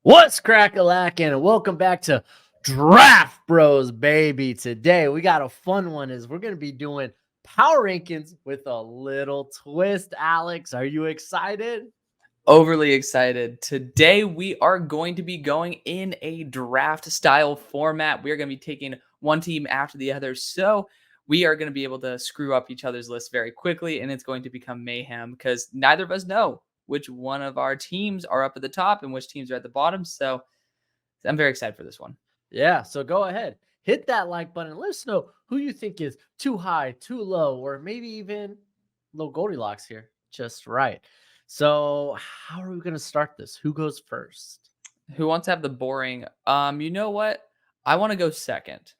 What's crack-a-lackin', and welcome back to Draft Bros, baby. Today we got a fun one as we're going to be doing power rankings with a little twist. Alex, are you excited? Overly excited. Today we are going to be going in a draft style format. We are going to be taking one team after the other. So we are going to be able to screw up each other's list very quickly, and it's going to become mayhem because neither of us know which one of our teams are up at the top and which teams are at the bottom. So I'm very excited for this one. Yeah, so go ahead. Hit that like button. Let us know who you think is too high, too low, or maybe even low Goldilocks here. Just right. So how are we going to start this? Who goes first? Who wants to have the boring? You know what? I want to go second.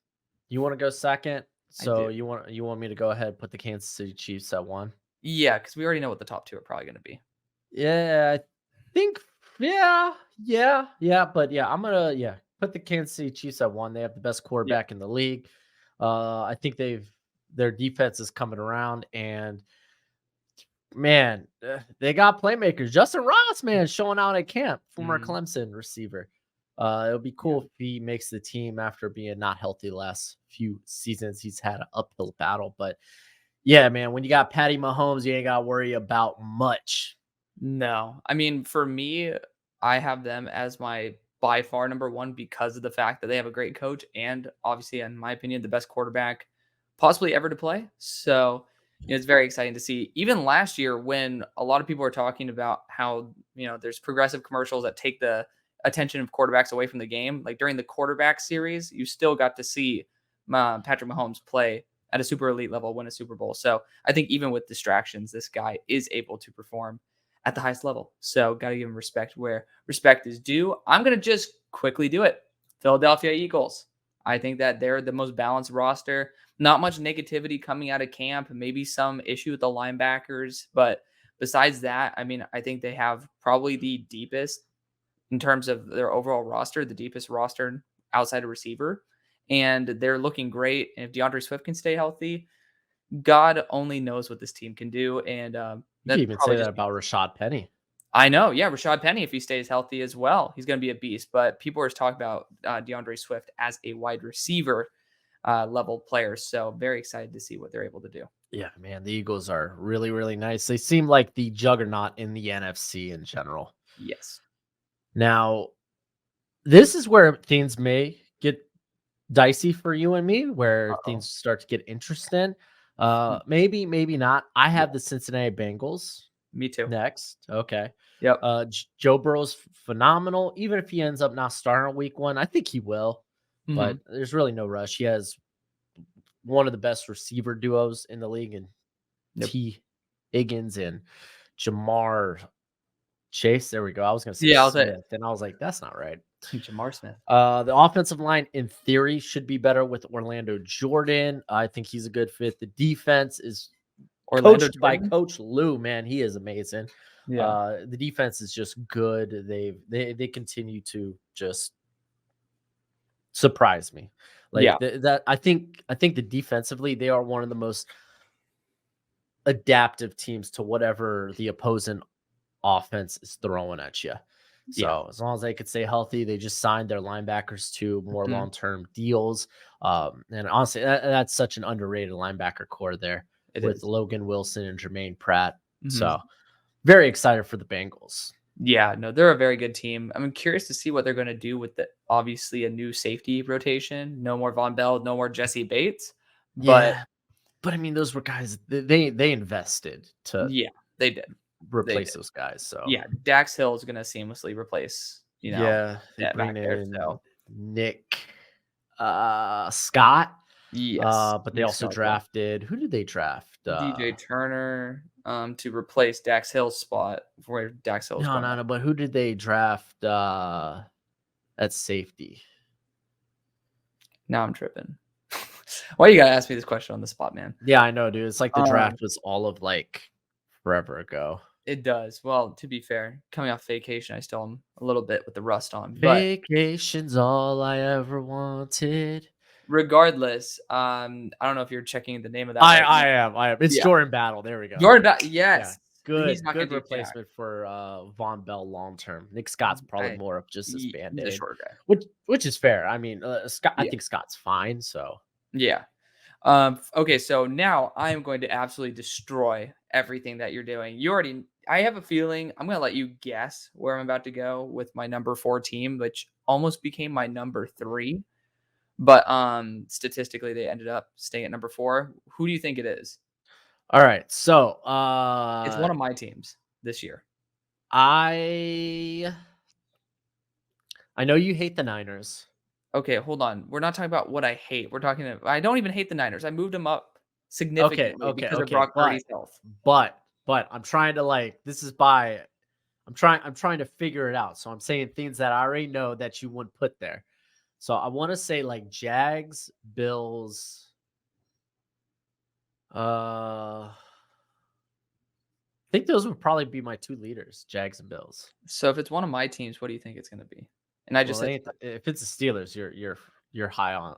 You want to go second? So do. you want me to go ahead and put the Kansas City Chiefs at 1? Yeah, because we already know what the top two are probably going to be. Yeah, I think yeah, but yeah, I'm gonna put the Kansas City Chiefs at 1. They have the best quarterback in the league. I think their defense is coming around, and man, they got playmakers. Justin Ross, man, showing out at camp, former Clemson receiver. It'll be cool if he makes the team after being not healthy the last few seasons. He's had an uphill battle, but yeah, man, when you got Patty Mahomes, you ain't got to worry about much. No. I mean, for me, I have them as my by far number one because of the fact that they have a great coach and obviously, in my opinion, the best quarterback possibly ever to play. So it's very exciting to see. Even last year, when a lot of people were talking about how, there's progressive commercials that take the attention of quarterbacks away from the game, like during the quarterback series, you still got to see Patrick Mahomes play at a super elite level, win a Super Bowl. So I think even with distractions, this guy is able to perform at the highest level. So got to give him respect where respect is due. I'm going to just quickly do it. Philadelphia Eagles. I think that they're the most balanced roster. Not much negativity coming out of camp. Maybe some issue with the linebackers. But besides that, I mean, I think they have probably the deepest in terms of their overall roster, the deepest roster outside of receiver. And they're looking great. And if DeAndre Swift can stay healthy, God only knows what this team can do. And you can even say that about Rashad Penny. I know. Yeah. Rashad Penny, if he stays healthy as well, he's going to be a beast. But people are talking about DeAndre Swift as a wide receiver level player. So very excited to see what they're able to do. Yeah, man. The Eagles are really, really nice. They seem like the juggernaut in the NFC in general. Yes. Now, this is where things may get dicey for you and me, where things start to get interesting. Maybe not. I have the Cincinnati Bengals. Me too. Next. Okay. Yep. Joe Burrow's phenomenal. Even if he ends up not starting week 1, I think he will. But there's really no rush. He has one of the best receiver duos in the league, and T. Higgins and Jamar Chase. There we go. I was going to say Smith, and I was like, that's not right. Jamar Smith. The offensive line, in theory, should be better with Orlando Jordan. I think he's a good fit. The defense is coached by Coach Lou. Man, he is amazing. Yeah. The defense is just good. They continue to just surprise me. That I think the defensively, they are one of the most adaptive teams to whatever the opposing offense is throwing at you. So as long as they could stay healthy, they just signed their linebackers to more long-term deals. And honestly, that's such an underrated linebacker core there with Logan Wilson and Jermaine Pratt. So very excited for the Bengals. Yeah, no, they're a very good team. I'm curious to see what they're going to do with obviously a new safety rotation. No more Von Bell, no more Jesse Bates. But I mean, those were guys they invested to. Yeah, they did replace those guys. So yeah, Dax Hill is going to seamlessly replace. They bring in Nick Scott. Yes, but they also drafted. Who did they draft? DJ Turner to replace Dax Hill's spot where Dax Hill's No. But who did they draft at safety? Now I'm tripping. Why you gotta ask me this question on the spot, man? Yeah, I know, dude. It's like the draft was all of forever ago. It does. Well, to be fair, coming off vacation, I still am a little bit with the rust on. Vacation's all I ever wanted. Regardless, I don't know if you're checking the name of that. I am. It's Jordan Battle. There we go. Jordan Battle. Yes. He's good, not gonna good do jack. replacement for Von Bell long term. Nick Scott's probably I more of just his he's a band-aid, short guy. which is fair. I mean, Scott, I Yeah. think Scott's fine. So Yeah. Okay, so now I am going to absolutely destroy everything that you're doing. I have a feeling I'm going to let you guess where I'm about to go with my number 4 team, which almost became my number 3, but statistically they ended up staying at number 4. Who do you think it is? all right, so It's one of my teams this year. I know you hate the Niners. Okay, hold on. We're not talking about what I hate. I don't even hate the Niners. I moved them up Okay, significantly okay, because of okay, Brock Purdy's health. but I'm trying to like this is by I'm trying to figure it out. So I'm saying things that I already know that you wouldn't put there. So I want to say like Jags, Bills. I think those would probably be my two leaders, Jags and Bills. So if it's one of my teams, what do you think it's going to be? And I just Well, it said ain't if it's the Steelers, you're high on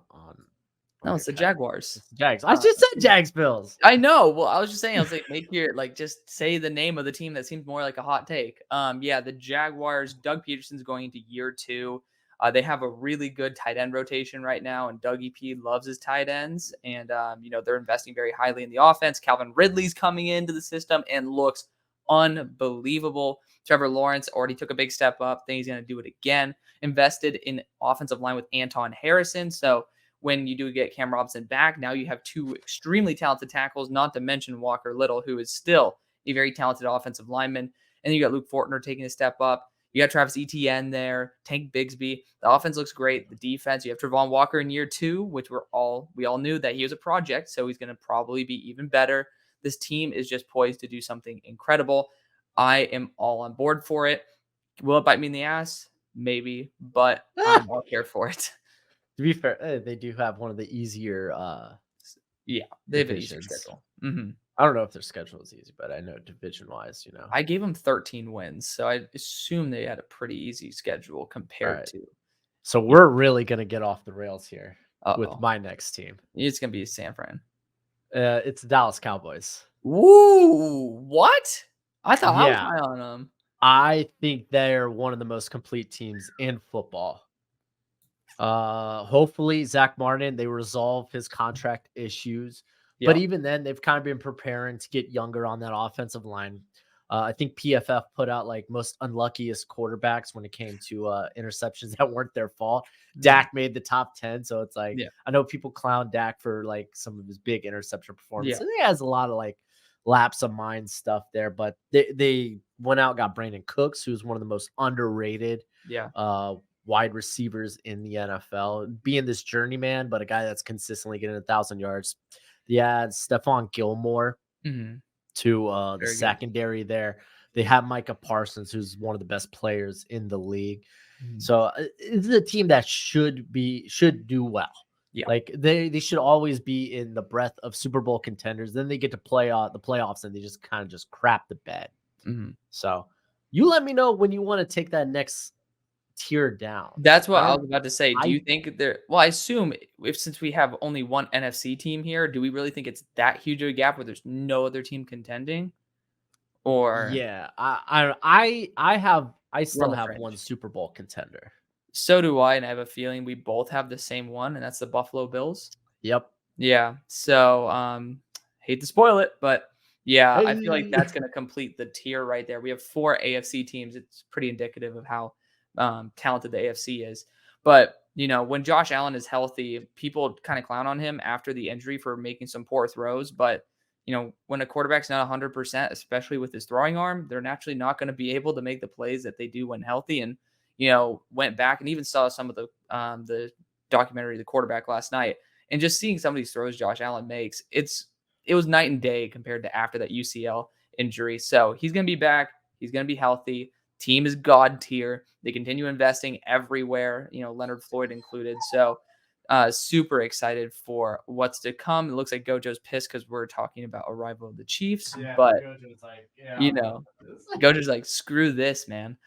no, your it's the cat. Jaguars. It's the Jags. I just said Jags Bills. I know. Well, I was just saying, I was like, just say the name of the team that seems more like a hot take. Yeah, the Jaguars, Doug Peterson's going into year 2. They have a really good tight end rotation right now, and Doug EP loves his tight ends. And, they're investing very highly in the offense. Calvin Ridley's coming into the system and looks unbelievable. Trevor Lawrence already took a big step up. Think he's going to do it again. Invested in offensive line with Anton Harrison. So, when you do get Cam Robinson back, now you have 2 extremely talented tackles, not to mention Walker Little, who is still a very talented offensive lineman. And then you got Luke Fortner taking a step up. You got Travis Etienne there, Tank Bigsby. The offense looks great. The defense, you have Travon Walker in year 2, which we all knew that he was a project, so he's going to probably be even better. This team is just poised to do something incredible. I am all on board for it. Will it bite me in the ass? Maybe, but I'm all here for it. To be fair, they do have one of the easier Yeah, they have an easier divisions. schedule. Mhm. I don't know if their schedule is easy, but I know division wise, I gave them 13 wins, so I assume they had a pretty easy schedule All compared right. to So we're really gonna get off the rails here with uh-oh. my next team. It's gonna be San Fran. It's the Dallas Cowboys. Woo! What? I thought I was Yeah, high on them. I think they're one of the most complete teams in football. Hopefully Zach Martin, they resolve his contract issues. But Yep. even then, they've kind of been preparing to get younger on that offensive line. I think PFF put out like most unluckiest quarterbacks when it came to interceptions that weren't their fault. Yeah. Dak made the top 10. So it's like, Yeah. I know people clown Dak for like some of his big interception performances. Yeah. He has a lot of like lapse of mind stuff there, but they went out, got Brandon Cooks, who's one of the most underrated Yeah. wide receivers in the NFL, being this journeyman, but a guy that's consistently getting 1,000 yards. Yeah, Stephon Gilmore Mhm. to the Very good. secondary there. They have Micah Parsons, who's one of the best players in the league. Mhm. So it's a team that should do well. Yeah. Like they should always be in the breath of Super Bowl contenders. Then they get to play the playoffs and they just kind of just crap the bed. Mhm. So you let me know when you want to take that next tier down. That's what I I was about to say. Do I you think I assume if since we have only one NFC team here, do we really think it's that huge of a gap where there's no other team contending? Or yeah, I we're on still the have one fringe? Super Bowl contender. So do I, and I have a feeling we both have the same one, and that's the Buffalo Bills. Yep. Yeah. So, hate to spoil it, but yeah, I feel like Hey. that's going to complete the tier right there. We have 4 AFC teams. It's pretty indicative of how talented the AFC is. But, when Josh Allen is healthy, people kind of clown on him after the injury for making some poor throws. But, when a quarterback's not 100%, especially with his throwing arm, they're naturally not going to be able to make the plays that they do when healthy. And, went back and even saw some of the documentary, The Quarterback, last night. And just seeing some of these throws Josh Allen makes, it was night and day compared to after that UCL injury. So he's going to be back. He's going to be healthy. Team is god tier. They continue investing everywhere, Leonard Floyd included. So super excited for what's to come. It looks like Gojo's pissed because we're talking about a rival of the Chiefs. Yeah, But, Gojo's like, yeah, you I'm done know, with this. Gojo's like, screw this, man.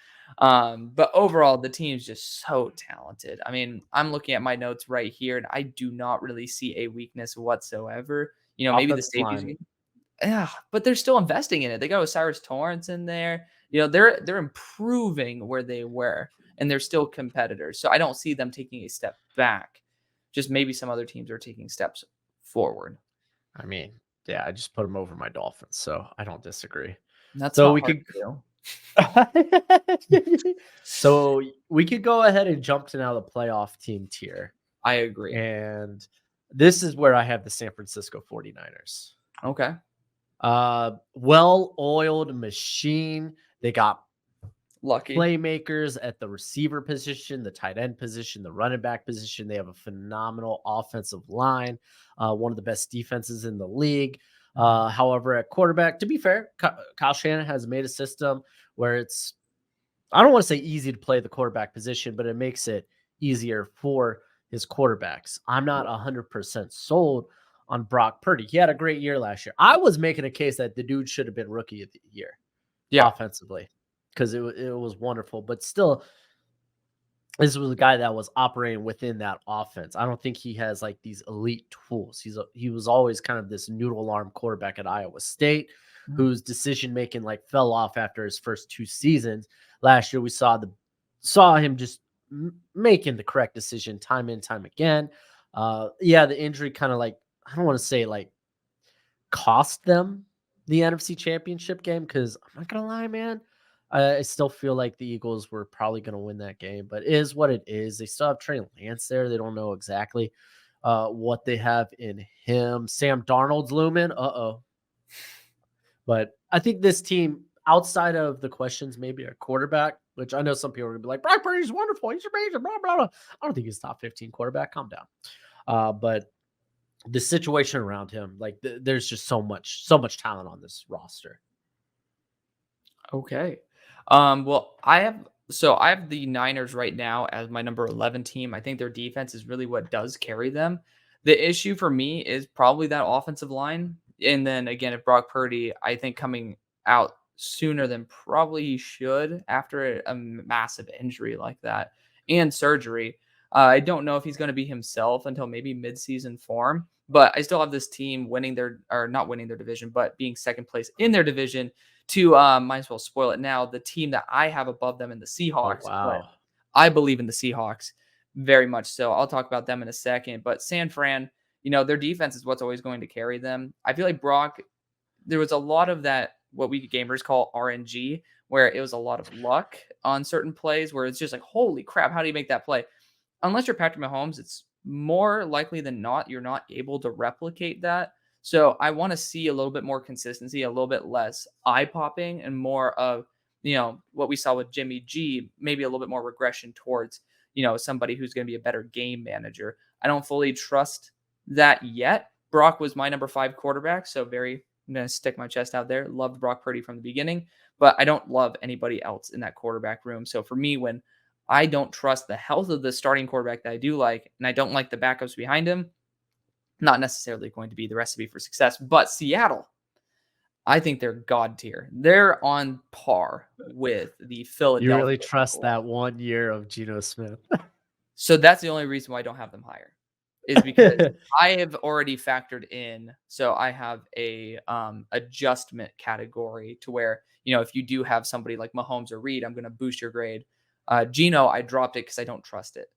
But overall, the team's just so talented. I mean, I'm looking at my notes right here, and I do not really see a weakness whatsoever. Maybe the Offensive safeties. line. Yeah, but they're still investing in it. They got Osiris Torrance in there. They're improving where they were, and they're still competitors. So I don't see them taking a step back. Just maybe some other teams are taking steps forward. I mean, yeah, I just put them over my Dolphins, so I don't disagree. And that's So not we hard could to do. so we could go ahead and jump to now the playoff team tier. I agree. And this is where I have the San Francisco 49ers. Okay. Well-oiled machine. They got Lucky. playmakers at the receiver position, the tight end position, the running back position. They have a phenomenal offensive line, one of the best defenses in the league. However, at quarterback, to be fair, Kyle Shanahan has made a system where it's, I don't want to say easy to play the quarterback position, but it makes it easier for his quarterbacks. I'm not 100% sold on Brock Purdy. He had a great year last year. I was making a case that the dude should have been rookie of the year offensively, because it was wonderful. But still, this was a guy that was operating within that offense. I don't think he has like these elite tools. He was always kind of this noodle arm quarterback at Iowa State, whose decision making like fell off after his first 2 seasons. Last year, we saw him just making the correct decision time and time again. The injury kind of like, I don't want to say like cost them the NFC Championship game, because I'm not gonna lie, man. I still feel like the Eagles were probably going to win that game, but it is what it is. They still have Trey Lance there. They don't know exactly what they have in him. Sam Darnold's looming. But I think this team, outside of the questions, maybe a quarterback, which I know some people are going to be like, Brock Purdy's wonderful. He's amazing. Blah, blah, blah. I don't think he's top 15 quarterback. Calm down. But the situation around him, like there's just so much talent on this roster. Okay. Well, I have the Niners right now as my number 11 team. I think their defense is really what does carry them. The issue for me is probably that offensive line. And then again, if Brock Purdy, I think coming out sooner than probably he should after a massive injury like that and surgery. I don't know if he's going to be himself until maybe midseason form, but I still have this team not winning their division, but being second place in their division to might as well spoil it now. The team that I have above them in the Oh, Seahawks, but wow. I believe in the Seahawks very much so. I'll talk about them in a second. But San Fran, their defense is what's always going to carry them. I feel like Brock, there was a lot of that, what we gamers call RNG, where it was a lot of luck on certain plays where it's just like, holy crap, how do you make that play? Unless you're Patrick Mahomes, it's more likely than not you're not able to replicate that. So I want to see a little bit more consistency, a little bit less eye-popping, and more of, what we saw with Jimmy G, maybe a little bit more regression towards, somebody who's going to be a better game manager. I don't fully trust that yet. Brock was my number 5 quarterback, so I'm going to stick my chest out there. Loved Brock Purdy from the beginning, but I don't love anybody else in that quarterback room. So for me, when I don't trust the health of the starting quarterback that I do like, and I don't like the backups behind him, not necessarily going to be the recipe for success. But Seattle, I think they're god tier. They're on par with the Philadelphia. You really trust Eagles. that 1 year of Geno Smith? So that's the only reason why I don't have them higher, is because I have already factored in. So I have a adjustment category to where, if you do have somebody like Mahomes or Reed, I'm going to boost your grade. Geno, I dropped it because I don't trust it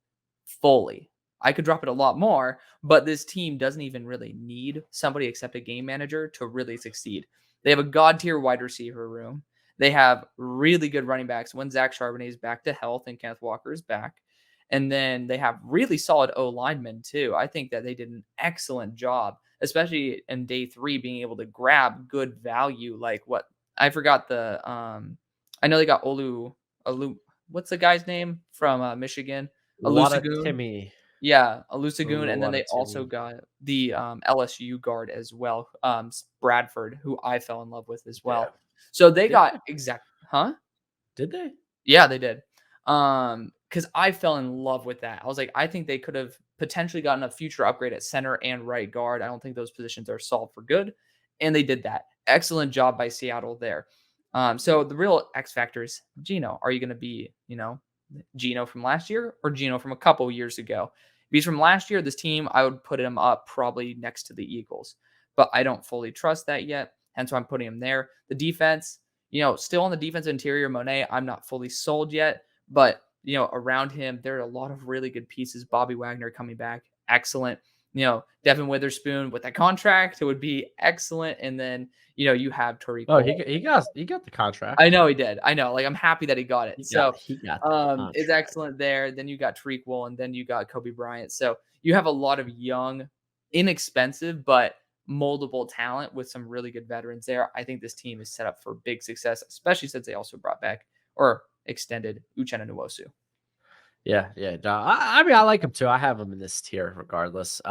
fully. I could drop it a lot more, but this team doesn't even really need somebody except a game manager to really succeed. They have a god tier wide receiver room. They have really good running backs when Zach Charbonnet is back to health and Kenneth Walker is back. And then they have really solid O linemen too. I think that they did an excellent job, especially in day 3, being able to grab good value. Like what I forgot I know they got Olu. What's the guy's name from Michigan? Alusagoon. Timmy. Yeah, Alusagoon, and then they Timmy. also got the LSU guard as well, Bradford, who I fell in love with as well. Yeah. So they got Did they? Yeah, they did. Because I fell in love with that. I was like, I think they could have potentially gotten a future upgrade at center and right guard. I don't think those positions are solved for good, and they did that. Excellent job by Seattle there. So the real X factor is Geno. Are you going to be, Geno from last year or Geno from a couple years ago? If he's from last year, this team, I would put him up probably next to the Eagles, but I don't fully trust that yet. hence why I'm putting him there. The defense, still on the defensive interior, Monet, I'm not fully sold yet, but around him, there are a lot of really good pieces. Bobby Wagner coming back, excellent. Devin Witherspoon with that contract, it would be excellent. And then, you have Tariq. Oh, he got the contract. I know he did. I know. Like, I'm happy that he got it. He So got the contract. it's excellent there. Then you got Tariq Woolen, and then you got Kobe Bryant. So you have a lot of young, inexpensive, but moldable talent with some really good veterans there. I think this team is set up for big success, especially since they also brought back or extended Uchenna Nwosu. Yeah. No, I mean, I like him too. I have him in this tier regardless.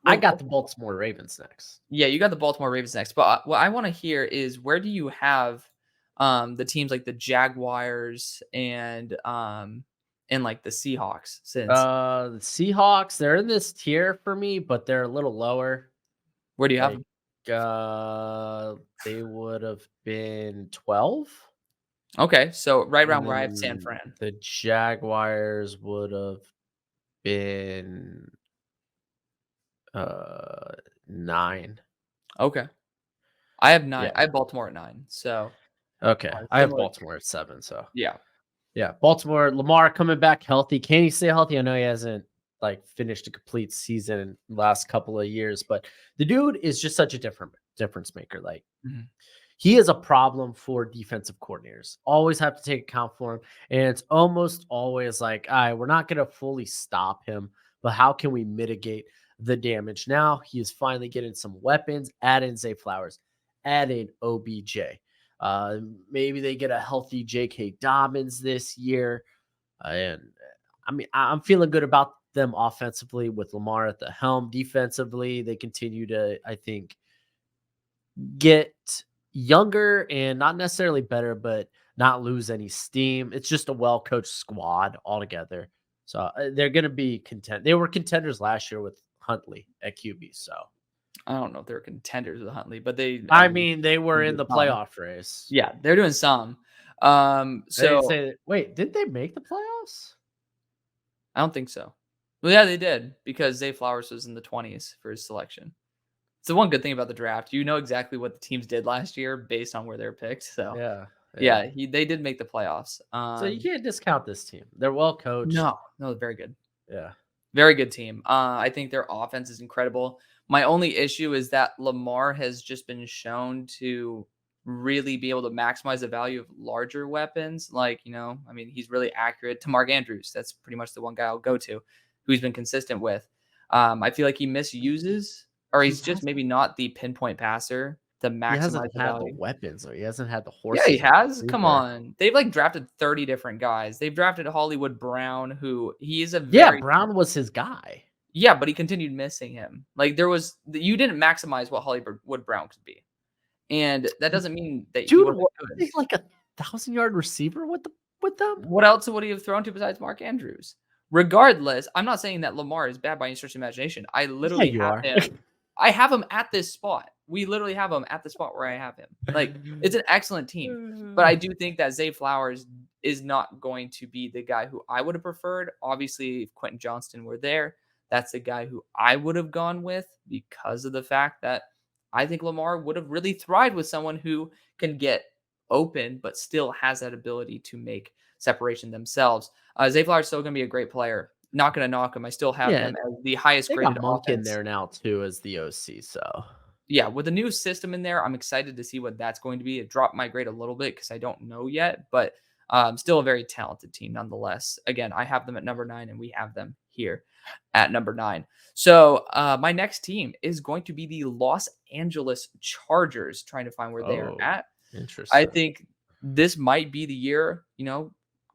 I got the Baltimore Ravens next. Yeah, you got the Baltimore Ravens next. But what I want to hear is, where do you have the teams like the Jaguars and like the Seahawks? Since the Seahawks, they're in this tier for me, but they're a little lower. Where do you have them? They would have been 12. Okay, so right around where I have San Fran. The Jaguars would have been 9. Okay. I have 9. Yeah. I have Baltimore at 9. So okay. I have Baltimore at 7. So yeah. Baltimore, Lamar coming back healthy. Can he stay healthy? I know he hasn't finished a complete season in the last couple of years, but the dude is just such a difference maker. He is a problem for defensive coordinators. Always have to take account for him. And it's almost always like, all right, we're not going to fully stop him, but how can we mitigate the damage? Now he is finally getting some weapons. Add in Zay Flowers. Add in OBJ. Maybe they get a healthy J.K. Dobbins this year. And I mean, I'm feeling good about them offensively with Lamar at the helm. Defensively, they continue to, I think, get younger and not necessarily better, but not lose any steam. It's just a well-coached squad altogether. So they're going to be content. They were contenders last year with Huntley at QB. So I don't know if they're contenders with Huntley, but they were in the playoff race. Yeah, they're doing some. Wait, did they make the playoffs? I don't think so. Well, yeah, they did, because Zay Flowers was in the 20s for his selection. It's the one good thing about the draft. You know exactly what the teams did last year based on where they're picked. So yeah, they did make the playoffs. So you can't discount this team. They're well coached. No, very good. Yeah, very good team. I think their offense is incredible. My only issue is that Lamar has just been shown to really be able to maximize the value of larger weapons. He's really accurate to Mark Andrews. That's pretty much the one guy I'll go to who he's been consistent with. I feel like he misuses, or he's just maybe not the pinpoint passer to maximize. He hasn't had the weapons, or he hasn't had the horses. Yeah, he has. Come on. They've drafted 30 different guys. They've drafted Hollywood Brown, who he is Brown was his guy. Yeah, but he continued missing him. You didn't maximize what Hollywood Brown could be. And that doesn't mean that he's like a 1,000-yard receiver with them. What else would he have thrown to besides Mark Andrews? Regardless, I'm not saying that Lamar is bad by any stretch of imagination. I literally have him. I have him at this spot. We literally have him at the spot where I have him. It's an excellent team. But I do think that Zay Flowers is not going to be the guy who I would have preferred. Obviously, if Quentin Johnston were there, that's the guy who I would have gone with, because of the fact that I think Lamar would have really thrived with someone who can get open, but still has that ability to make separation themselves. Zay Flowers is still going to be a great player. Not going to knock him. I still have him as the highest graded offense. In there now too as the OC. So yeah, with a new system in there, I'm excited to see what that's going to be. It dropped my grade a little bit because I don't know yet, but still a very talented team nonetheless. Again, I have them at number 9, and we have them here at number 9. So my next team is going to be the Los Angeles Chargers, trying to find where they are at. Interesting. I think this might be the year,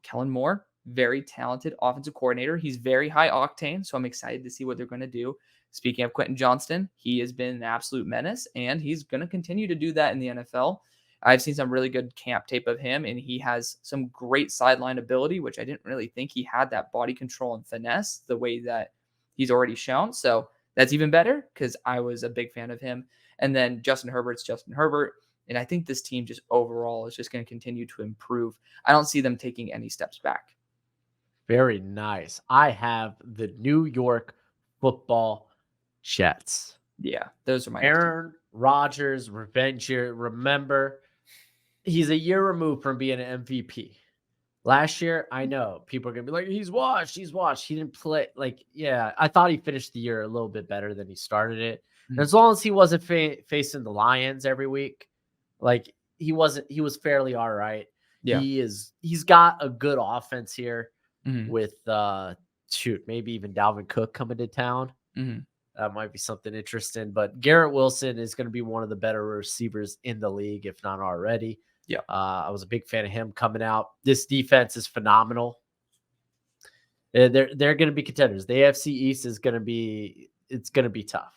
Kellen Moore, very talented offensive coordinator. He's very high octane, so I'm excited to see what they're going to do. Speaking of Quentin Johnston, he has been an absolute menace, and he's going to continue to do that in the NFL. I've seen some really good camp tape of him, and he has some great sideline ability, which I didn't really think he had that body control and finesse the way that he's already shown. So that's even better, because I was a big fan of him. And then Justin Herbert's Justin Herbert. And I think this team just overall is just going to continue to improve. I don't see them taking any steps back. Very nice. I have the New York Football Jets. Yeah, those are my Aaron Rodgers, revenge year. Remember, he's a year removed from being an MVP. Last year, I know people are going to be like, he's washed. He didn't play. Like, yeah, I thought he finished the year a little bit better than he started it. And as long as he wasn't facing the Lions every week, like he was fairly all right. Yeah. He's got a good offense here Mhm. with, maybe even Dalvin Cook coming to town. Mhm. That might be something interesting, but Garrett Wilson is going to be one of the better receivers in the league, if not already. Yeah. I was a big fan of him coming out. This defense is phenomenal. They're going to be contenders. The AFC East is going to be tough.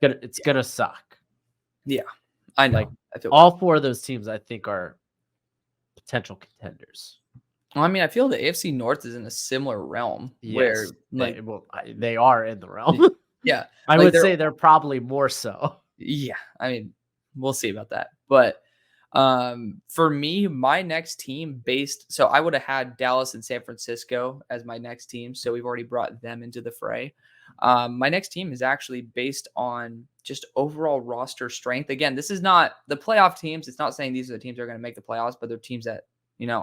It's going to suck. Yeah. I know. Like I feel all four of those teams, I think, are potential contenders. well, I mean, I feel the AFC North is in a similar realm where, Yes, like, they are in the realm. yeah, I like would say they're probably more so. yeah. I mean, we'll see about that. But for me, my next team so I would have had Dallas and San Francisco as my next team. So we've already brought them into the fray. My next team is actually based on just overall roster strength. Again, this is not the playoff teams. It's not saying these are the teams that are going to make the playoffs, but they're teams that,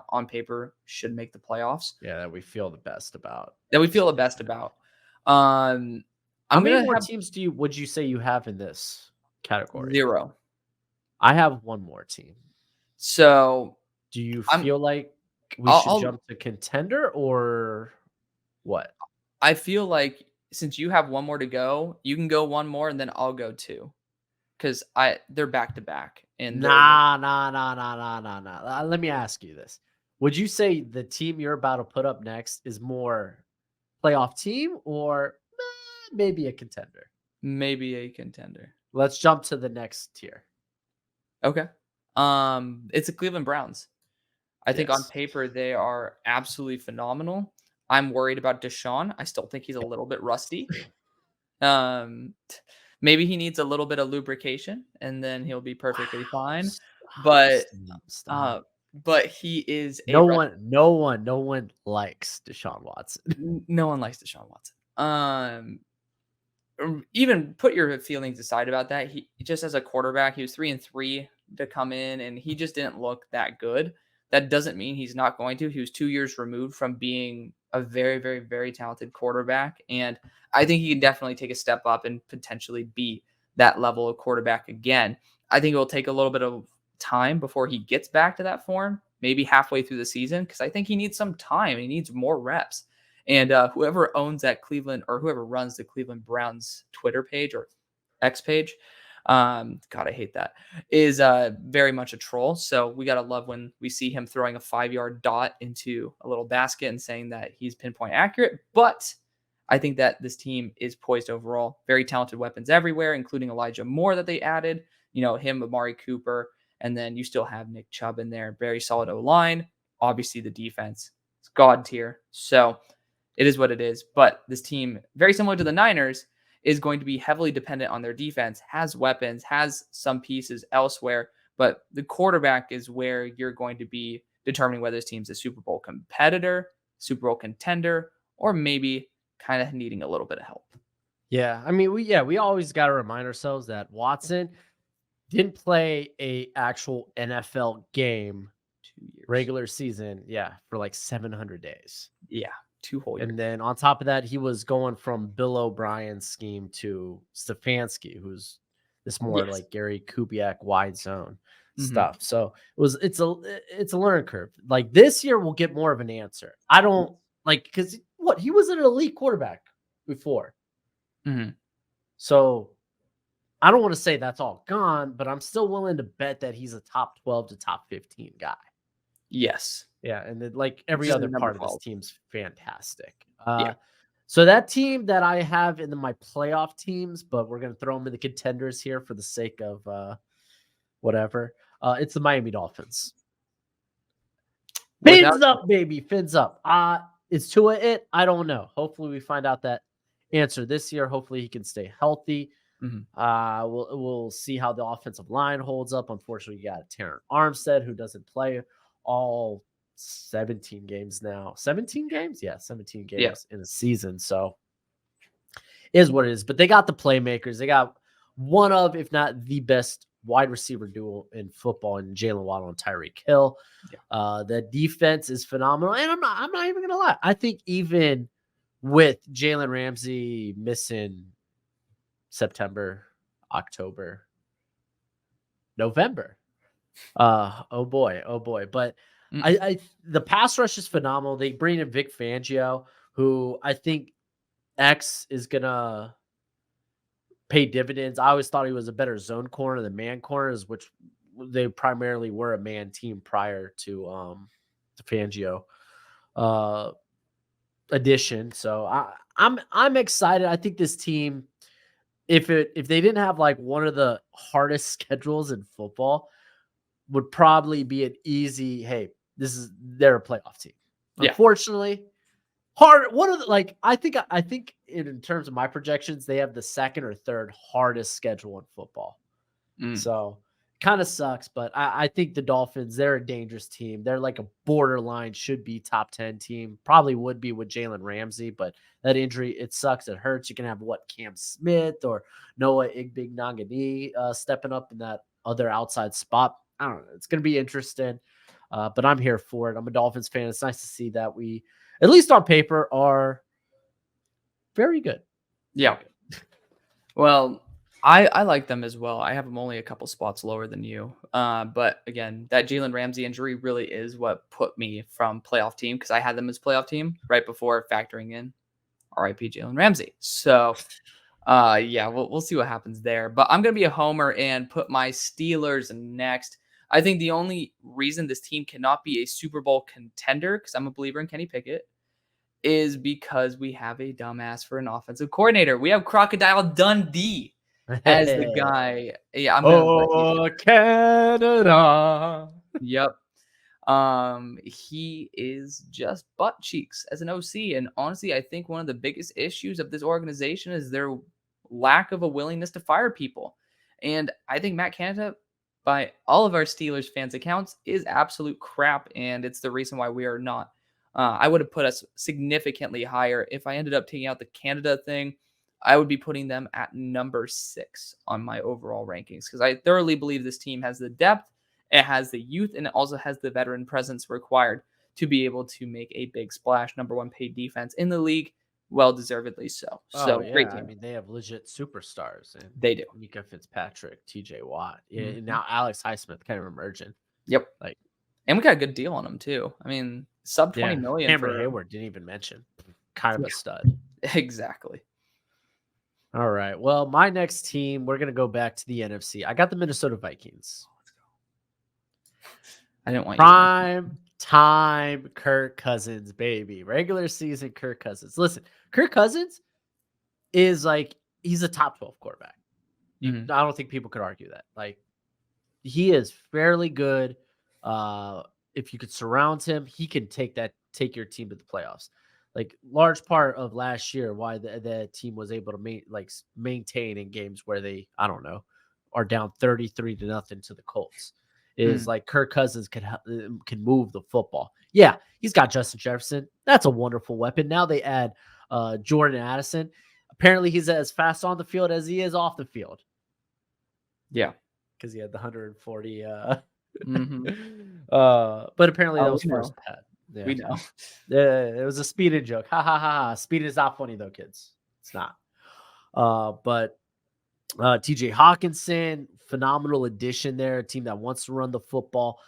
on paper should make the playoffs. Yeah, that we feel the best about. How many more teams would you say you have in this category? 0. I have one more team. So do you feel like we should jump to contender or what? I feel like since you have one more to go, you can go one more and then I'll go 2. Because they're back to back. And Nah. Let me ask you this. Would you say the team you're about to put up next is more playoff team or maybe a contender? Maybe a contender. Let's jump to the next tier. Okay. It's the Cleveland Browns. I think on paper they are absolutely phenomenal. I'm worried about Deshaun. I still think he's a little bit rusty. Maybe he needs a little bit of lubrication and then he'll be perfectly fine. But but he is no one likes Deshaun Watson. No one likes Deshaun Watson. Even put your feelings aside about that. He just as a quarterback, he was 3-3 to come in, and he just didn't look that good. That doesn't mean he's not going to. He was 2 years removed from being a very, very, very talented quarterback, and I think he can definitely take a step up and potentially be that level of quarterback again. I think it will take a little bit of time before he gets back to that form, maybe halfway through the season, because I think he needs some time. He needs more reps. And whoever owns that Cleveland or whoever runs the Cleveland Browns Twitter page or X page, God, I hate that, is very much a troll. So we got to love when we see him throwing a 5-yard dot into a little basket and saying that he's pinpoint accurate. But I think that this team is poised overall. Very talented weapons everywhere, including Elijah Moore that they added. Him, Amari Cooper, and then you still have Nick Chubb in there. Very solid O-line. Obviously, the defense is God tier. So it is what it is. But this team, very similar to the Niners, is going to be heavily dependent on their defense, has weapons, has some pieces elsewhere. But the quarterback is where you're going to be determining whether this team's a Super Bowl competitor, Super Bowl contender, or maybe kind of needing a little bit of help. Yeah. I mean, we always got to remind ourselves that Watson didn't play a actual NFL game 2 years. Regular season, for like 700 days. Yeah. 2 whole years. And then on top of that, he was going from Bill O'Brien's scheme to Stefanski, who's this more like Gary Kubiak wide zone stuff. So it's a learning curve. Like this year, we'll get more of an answer. I don't because he was an elite quarterback before. So I don't want to say that's all gone, but I'm still willing to bet that he's a top 12 to top 15 guy. Yes. Yeah, and then every other part of this team's fantastic. Yeah. So that team that I have in my playoff teams, but we're going to throw them in the contenders here for the sake of whatever. It's the Miami Dolphins. Fins up, baby. Fins up. Is Tua it? I don't know. Hopefully we find out that answer this year. Hopefully he can stay healthy. We'll see how the offensive line holds up. Unfortunately, you got Terran Armstead who doesn't play all 17 games now. 17 games? Yeah, 17 games in a season. So is what it is. But they got the playmakers. They got one of, if not the best wide receiver duo in football in Jalen Waddle and Tyreek Hill. Yeah. The defense is phenomenal. And I'm not even going to lie. I think even with Jalen Ramsey missing September, October, November. Oh boy. But the pass rush is phenomenal. They bring in Vic Fangio, who I think X is gonna pay dividends. I always thought he was a better zone corner than man corners, which they primarily were a man team prior to the Fangio addition. So I'm excited. I think this team, if they didn't have like one of the hardest schedules in football, would probably be an easy, hey, they're a playoff team. Yeah. Unfortunately, hard. One of the, like, I think in terms of my projections, they have the second or third hardest schedule in football. So kind of sucks, but I think the Dolphins, they're a dangerous team. They're like a borderline, should be top 10 team. Probably would be with Jalen Ramsey, but that injury, it sucks. It hurts. You can have Cam Smith or Noah Igbinoghene stepping up in that other outside spot. I don't know. It's going to be interesting, but I'm here for it. I'm a Dolphins fan. It's nice to see that we, at least on paper, are very good. Yeah. Well, I like them as well. I have them only a couple spots lower than you. But again, that Jalen Ramsey injury really is what put me from playoff team, because I had them as playoff team right before factoring in RIP Jalen Ramsey. So yeah, we'll see what happens there. But I'm going to be a homer and put my Steelers next. I think the only reason this team cannot be a Super Bowl contender, because I'm a believer in Kenny Pickett, is because we have a dumbass for an offensive coordinator. We have Crocodile Dundee as the guy. Yeah, I'm gonna Canada. Yep. He is just butt cheeks as an OC. And honestly, I think one of the biggest issues of this organization is their lack of a willingness to fire people. And I think Matt Canada, by all of our Steelers fans' accounts, is absolute crap. And it's the reason why we are not. I would have put us significantly higher. If I ended up taking out the Canada thing, I would be putting them at number 6 on my overall rankings, because I thoroughly believe this team has the depth, it has the youth, and it also has the veteran presence required to be able to make a big splash. Number 1 paid defense in the league, well-deservedly so. So yeah. great team. I mean, they have legit superstars. And they do. Mika Fitzpatrick, TJ Watt. Yeah, and now Alex Highsmith kind of emerging. Yep. Like, and we got a good deal on him too. I mean, sub 20 million. Cameron Hayward didn't even mention. Kind of a stud. Exactly. All right. Well, my next team, we're going to go back to the NFC. I got the Minnesota Vikings. Let's go. I didn't want prime time Kirk Cousins, baby. Regular season Kirk Cousins. Listen, Kirk Cousins is like, he's a top 12 quarterback. I don't think people could argue that. Like, he is fairly good. If you could surround him, he can take your team to the playoffs. Like, large part of last year, why the team was able to maintain in games where they, I don't know, are down 33-0 to the Colts, is like Kirk Cousins can move the football. Yeah, he's got Justin Jefferson. That's a wonderful weapon. Now they add Jordan Addison. Apparently, he's as fast on the field as he is off the field. Yeah, because he had the 140. But apparently that was first pet. Yeah. We know. It was a speeding joke. Ha ha ha ha. Speeding is not funny though, kids. It's not. But TJ Hawkinson, phenomenal addition there. A team that wants to run the football.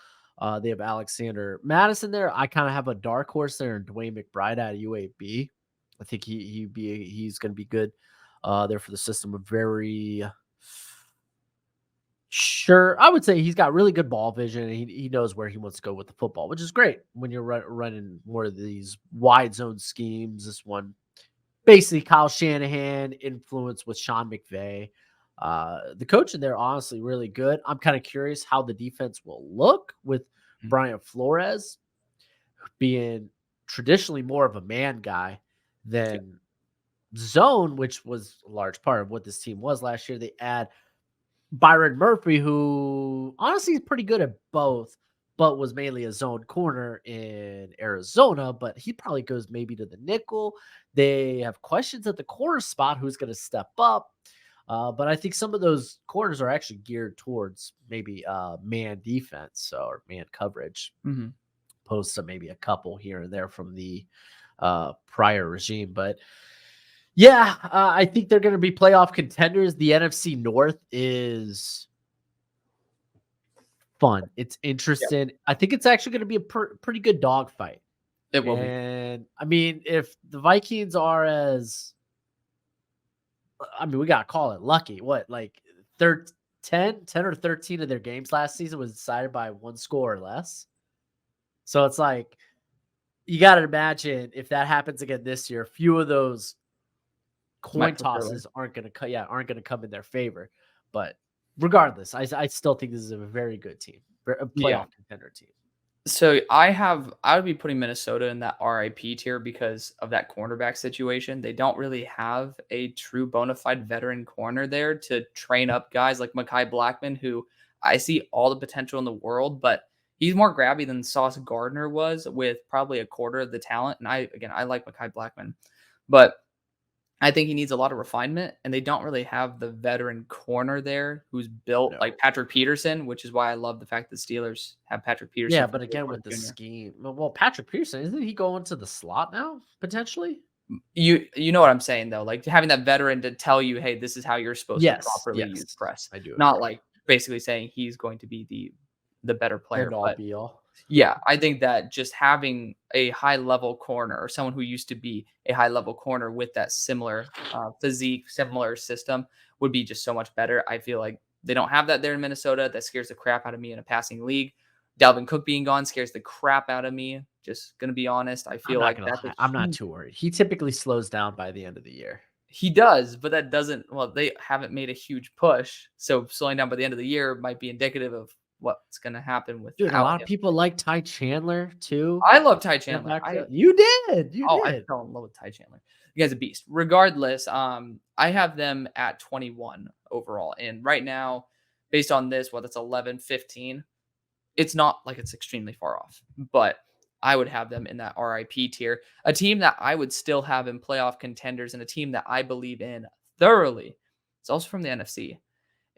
They have Alexander Madison there. I kind of have a dark horse there in Dwayne McBride out of UAB. I think he's going to be good there for the system. A very sure, I would say he's got really good ball vision, and he knows where he wants to go with the football, which is great when you're running more of these wide zone schemes. This one, basically Kyle Shanahan influence with Sean McVay. The coach in there, honestly, really good. I'm kind of curious how the defense will look with Brian Flores being traditionally more of a man guy than zone, which was a large part of what this team was last year. They add Byron Murphy, who honestly is pretty good at both, but was mainly a zone corner in Arizona, but he probably goes maybe to the nickel. They have questions at the corner spot, who's going to step up. But I think some of those corners are actually geared towards maybe man defense or man coverage, Mhm. opposed to maybe a couple here and there from the prior regime. But yeah, I think they're going to be playoff contenders. The NFC North is fun. It's Yep. interesting. I think it's actually going to be a pretty good dogfight. It will be. And I mean, if the Vikings are we got to call it lucky. What, like 10 or 13 of their games last season was decided by one score or less. So it's like, you got to imagine if that happens again this year, a few of those coin Might prefer tosses aren't going to come in their favor. But regardless, I still think this is a very good team, a Yeah. playoff contender team. So I would be putting Minnesota in that RIP tier because of that cornerback situation. They don't really have a true bona fide veteran corner there to train up guys like Mekhi Blackman, who I see all the potential in the world, but he's more grabby than Sauce Gardner was with probably a quarter of the talent. And I like Mekhi Blackman, but I think he needs a lot of refinement, and they don't really have the veteran corner there who's built like No. Patrick Peterson, which is why I love the fact that the Steelers have Patrick Peterson. Yeah, from but again, Porter with the Jr. scheme, well, Patrick Pearson, isn't he going to the slot now potentially? You know what I'm saying though, like having that veteran to tell you, hey, this is how you're supposed to Yes, properly use yes, press, I do not agree. like basically saying he's going to be the better End player. all But be all. yeah, I think that just having a high level corner or someone who used to be a high level corner with that similar physique, similar system would be just so much better. I feel like they don't have that there in Minnesota. That scares the crap out of me in a passing league. Dalvin Cook being gone scares the crap out of me. Just gonna be honest. I I'm feel not like gonna that's a lie. I'm not huge. too worried. He typically slows down by the end of the year. He does, but that doesn't. Well, they haven't made a huge push, so slowing down by the end of the year might be indicative of what's gonna happen Dude, a without lot of him. people like Ty Chandler too. I love Ty That Chandler. backfield. You did. You I did. fell in love with Ty Chandler. The guy's a beast. Regardless, I have them at 21 overall. And right now, based on this, that's 11, 15. It's not like it's extremely far off, but I would have them in that RIP tier. A team that I would still have in playoff contenders and a team that I believe in thoroughly. It's also from the NFC.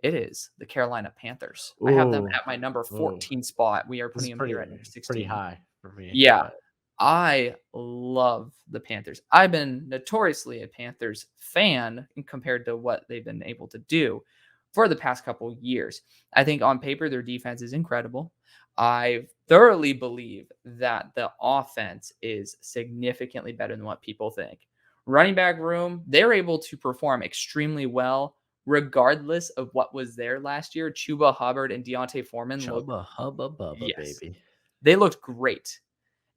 It is the Carolina Panthers. I have them Ooh, at my number ooh. 14 spot. We are This is putting them here at number pretty 16. high for me, Yeah, but I love the Panthers. I've been notoriously a Panthers fan compared to what they've been able to do for the past couple years. I think on paper, their defense is incredible. I thoroughly believe that the offense is significantly better than what people think. Running back room, they're able to perform extremely well regardless of what was there last year. Chuba Hubbard and Deontay Foreman looked, Chubba Hubba Bubba, yes, baby. they looked great.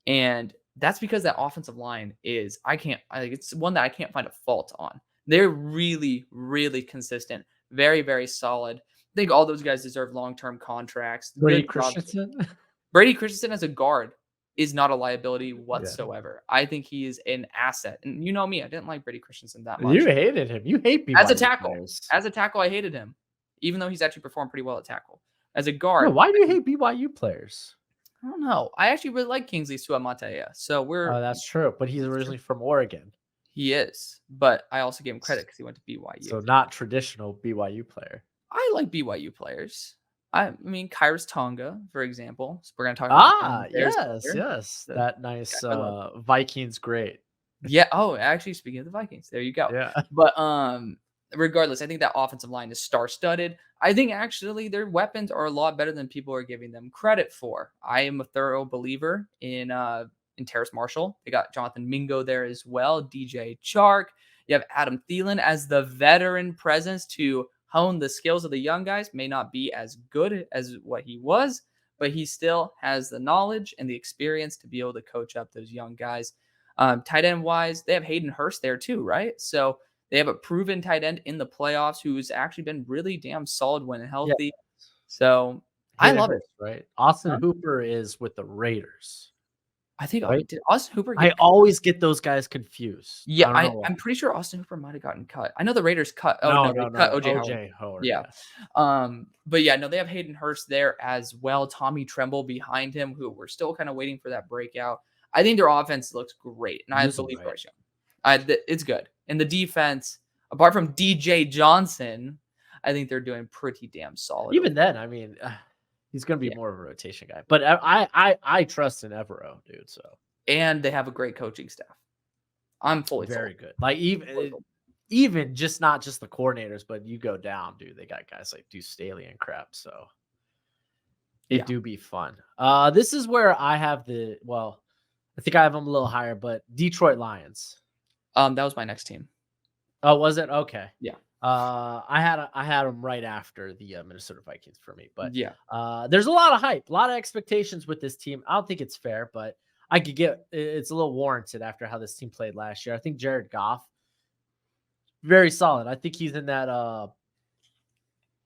And that's because that offensive line is it's one that I can't find a fault on. They're really, really consistent, very, very solid. I think all those guys deserve long-term contracts. Brady Good job. Christensen. Brady Christensen as a guard is not a liability Yeah. whatsoever. I think he is an asset. And you know me, I didn't like Brady Christensen that You much. hated him. You hate As a BYU tackle, players. I hated him, even though he's actually performed pretty well at tackle. As a No, guard, why do you hate BYU players? I don't know. I actually really like Kingsley Suamataia. So Oh, that's true. But he's originally from Oregon. he is, but I also give him credit because he went to BYU. So not traditional BYU player. I like BYU players. I mean, Kyrus Tonga, for example. So we're going to talk about him. Bears Yes, later. yes. The That nice guy I love. Vikings great. Yeah. Oh, actually, speaking of the Vikings, there you go. Yeah. But regardless, I think that offensive line is star-studded. I think actually their weapons are a lot better than people are giving them credit for. I am a thorough believer in Terrace Marshall. They got Jonathan Mingo there as well, DJ Chark. You have Adam Thielen as the veteran presence to hone the skills of the young guys. May not be as good as what he was, but he still has the knowledge and the experience to be able to coach up those young guys. Tight end wise, they have Hayden Hurst there too, right? So they have a proven tight end in the playoffs who's actually been really damn solid when Yeah. healthy. So I Hayden love it. Hurst, right? Austin Huh? Hooper is with the Raiders, I think right? did Austin Hooper I get cut? always get those guys confused. Yeah, I don't know why. I'm pretty sure Austin Hooper might have gotten cut. I know the Raiders cut. Oh No, no, they no, cut no. OJ Howard. OJ Howard, Yeah. yeah. But yeah, no, they have Hayden Hurst there as well. Tommy Tremble behind him, who we're still kind of waiting for that breakout. I think their offense looks great, and I Use him believe right. Bryce Young. It's good, and the defense. apart from DJ Johnson, I think they're doing pretty damn solid. Even then, I mean, he's going to be Yeah. more of a rotation guy. But I trust in Evero, dude. So And they have a great coaching staff. I'm fully very sold. good. Like even just not just the coordinators, but you go down, dude. They got guys like Deuce Staley and crap. So it do be fun. This is where I have I think I have them a little higher, but Detroit Lions. That was my next team. Oh, was it? Okay. Yeah. I had them right after the Minnesota Vikings for me, but Yeah. there's a lot of hype, a lot of expectations with this team. I don't think it's fair, but I could get it's a little warranted after how this team played last year. I think Jared Goff, very solid. I think he's in that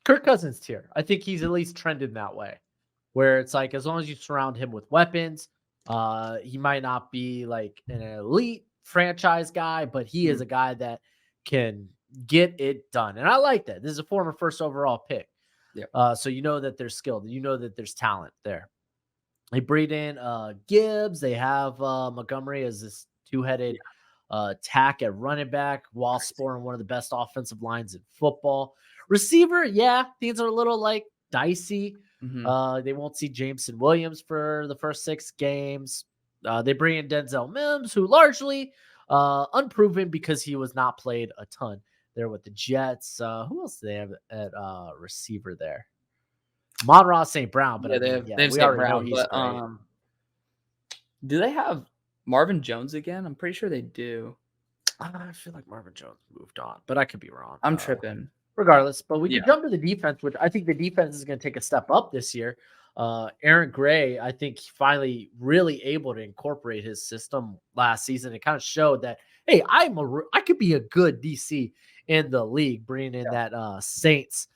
Kirk Cousins tier. I think he's at least trending that way, where it's like as long as you surround him with weapons, he might not be like an elite franchise guy, but he is a guy that can get it done. And I like that. This is a former first overall pick. Yeah. So you know that they're skilled. You know that there's talent there. They breed in Gibbs. They have Montgomery as this two-headed tack at running back while sporting one of the best offensive lines in football. Receiver, yeah, things are a little like dicey. They won't see Jameson Williams for the first 6 games. They bring in Denzel Mims, who largely unproven because he was not played a ton there with the Jets. Who else do they have at receiver there? Monroe St. Brown, but they have we St. already know Brown, he's but great. do they have Marvin Jones again? I'm pretty sure they do. I feel like Marvin Jones moved on, but I could be wrong. I'm tripping. Regardless, but we can jump to the defense, which I think the defense is going to take a step up this year. Aaron Gray, I think, finally really able to incorporate his system last season. It kind of showed that, hey, I could be a good DC in the league, bringing in that Saints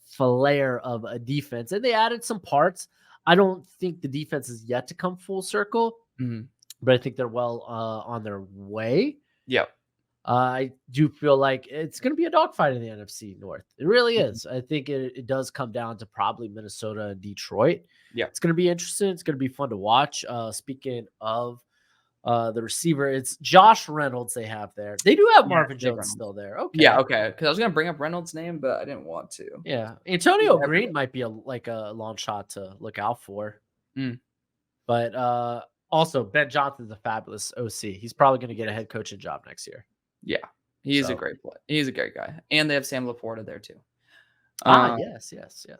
flair of a defense, and they added some parts. I don't think the defense is yet to come full circle, but I think they're well on their way. Yeah. I do feel like it's going to be a dogfight in the NFC North. It really is. I think it does come down to probably Minnesota and Detroit. Yeah. It's going to be interesting. It's going to be fun to watch. Speaking of the receiver, it's Josh Reynolds they have there. They do have Marvin Jones still there. Okay. Yeah, okay. Because I was going to bring up Reynolds' name, but I didn't want to. Yeah. Antonio Green might be a long shot to look out for. But also, Ben Johnson's a fabulous OC. He's probably going to get a head coaching job next year. Yeah, he's a great play. He's a great guy, and they have Sam Laporta there too. Yes.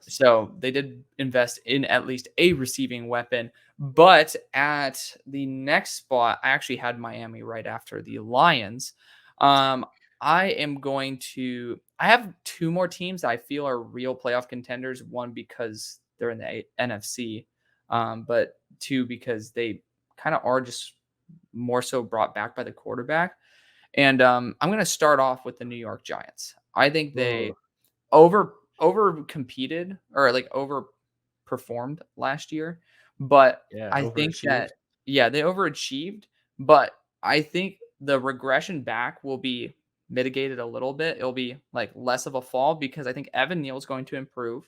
So they did invest in at least a receiving weapon, but at the next spot, I actually had Miami right after the Lions. I have 2 more teams that I feel are real playoff contenders. One because they're in the NFC, but 2 because they kind of are just more so brought back by the quarterback. And I'm going to start off with the New York Giants. I think they over competed or like overperformed last year, but I think that they overachieved, but I think the regression back will be mitigated a little bit. It'll be like less of a fall because I think Evan Neal is going to improve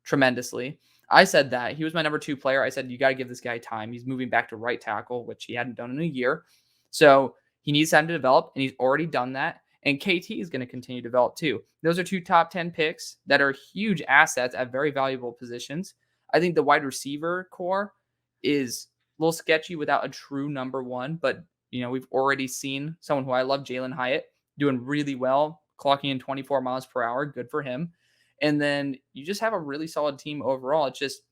tremendously. I said that he was my number 2 player. I said, you got to give this guy time. He's moving back to right tackle, which he hadn't done in a year. So he needs time to develop, and he's already done that. And KT is going to continue to develop too. Those are 2 top 10 picks that are huge assets at very valuable positions. I think the wide receiver core is a little sketchy without a true number 1, but we've already seen someone who I love, Jalen Hyatt, doing really well, clocking in 24 miles per hour. Good for him. And then you just have a really solid team overall. It's just,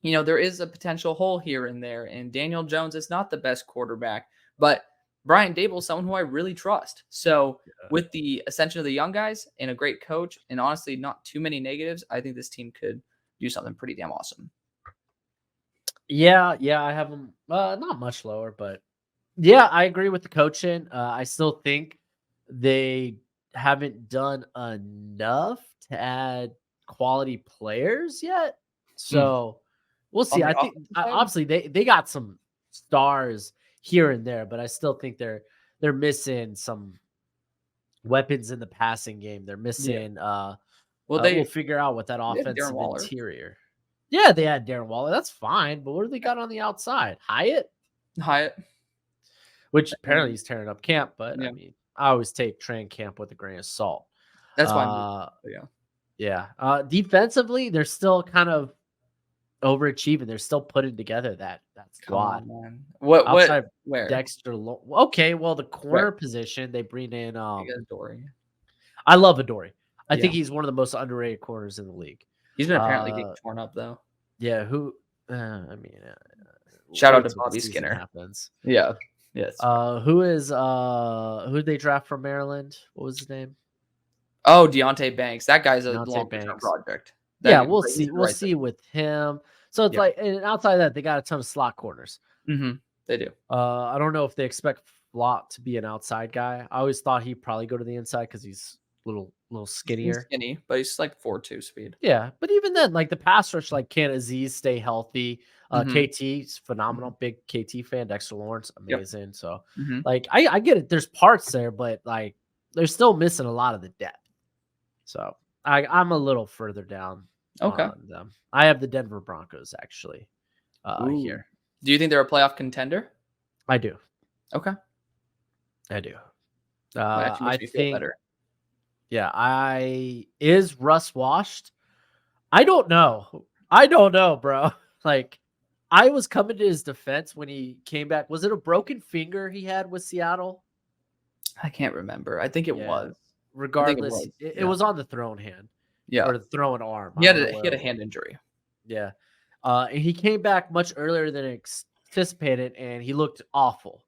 there is a potential hole here and there. And Daniel Jones is not the best quarterback, but Brian Dable is someone who I really trust. So with the ascension of the young guys and a great coach and honestly not too many negatives, I think this team could do something pretty damn awesome. Yeah, I have them not much lower, but yeah, I agree with the coaching. I still think they haven't done enough to add quality players yet. So we'll see. I think obviously they got some stars here and there, but I still think they're missing some weapons in the passing game. They're missing we'll figure out what that offensive interior. Yeah, they had Darren Waller. That's fine, but what do they got on the outside? Hyatt, Hyatt, which apparently he's tearing up camp, but I mean, I always take training camp with a grain of salt. That's why. Uh, Yeah. yeah. Defensively, they're still kind of overachieving. They're still putting together that Come squad. on, man. What? Outside Where? Dexter, okay. Well, the Where? corner position they bring in. You guys, Dory. I love Adoree. I Yeah. think he's one of the most underrated corners in the league. He's been apparently getting Uh, torn up though. yeah. Who? I mean, Shout out wait to till the Bobby season Skinner. happens. Yeah. Yes. Who did they draft from Maryland? What was his name? Oh, Deontay Banks. That guy's a Deontay longer term Banks. project. Yeah, That we'll but he's see. the We'll right see with him. So it's Yeah. like, and outside of that, they got a ton of slot corners. Mhm. They do. I don't know if they expect Flott to be an outside guy. I always thought he'd probably go to the inside because he's little He's skinnier. skinny, but he's like 4.2 speed. Yeah, but even then, like the pass rush, like can Aziz stay healthy? Mhm. KT's phenomenal, Mhm. big KT fan. Dexter Lawrence, Yep. amazing. So, Mhm. like, I get it. There's parts there, but like they're still missing a lot of the depth. So I'm a little further down Okay. on them. I have the Denver Broncos actually Ooh. here. Do you think they're a playoff contender? I do. Okay. I do. That actually I makes me feel think. better. Yeah, is Russ washed? I don't know. I don't know, bro. Like, I was coming to his defense when he came back. Was it a broken finger he had with Seattle? I can't remember. I think it Yeah. was. Regardless, it Yeah. was on the thrown hand Yeah. or the throwing arm. He I had don't a know he where had it a was. hand injury. Yeah. And he came back much earlier than anticipated, and he looked awful.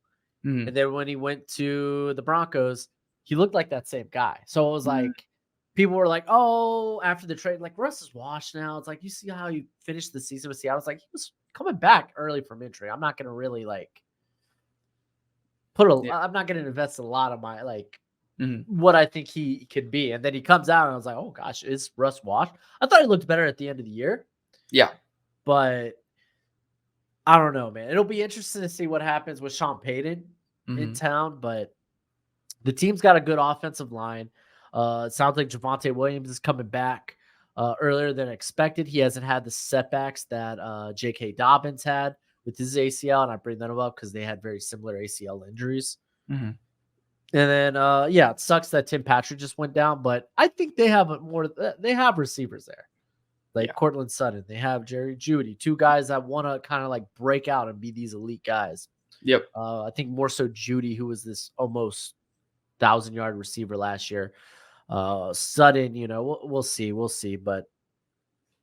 Mhm. And then when he went to the Broncos, he looked like that same guy. So it was Mhm. like, people were like, "Oh, after the trade, like Russ is washed now." It's like, you see how he finished the season with Seattle. It's like he was coming back early from injury. I'm not gonna really like Yeah. I'm not gonna invest a lot of my Mhm. what I think he could be. And then he comes out and I was like, "Oh gosh, is Russ washed?" I thought he looked better at the end of the year, Yeah. but I don't know, man. It'll be interesting to see what happens with Sean Payton in Mhm. town, but the team's got a good offensive line. It sounds like Javonte Williams is coming back earlier than expected. He hasn't had the setbacks that J.K. Dobbins had with his ACL, and I bring them up because they had very similar ACL injuries. Mhm. And then, yeah, it sucks that Tim Patrick just went down, but I think they have they have receivers there, like Yeah. Cortland Sutton. They have Jerry Jeudy, two guys that want to kind of like break out and be these elite guys. Yep. I think more so Jeudy, who was this almost 1,000-yard receiver last year. Sutton, we'll see, but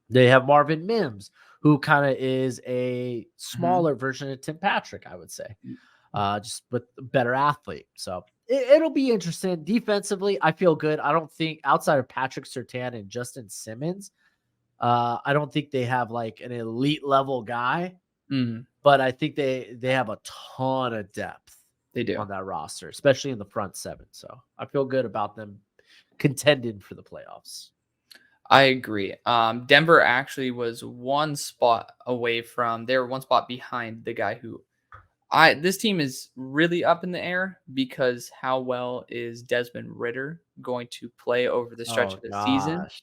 they have Marvin Mims, who kind of is a Mhm. smaller version of Tim Patrick, I would say, Mm. just with a better athlete. So it'll be interesting. Defensively, I feel good. I don't think outside of Patrick Surtain and Justin Simmons, I don't think they have like an elite level guy, Mhm. but I think they have a ton of depth They do. on that roster, especially in the front seven. So I feel good about them contending for the playoffs. I agree. Denver actually was one spot away from. They were one spot behind the guy who this team is really up in the air because how well is Desmond Ritter going to play over the stretch Oh of the season? gosh.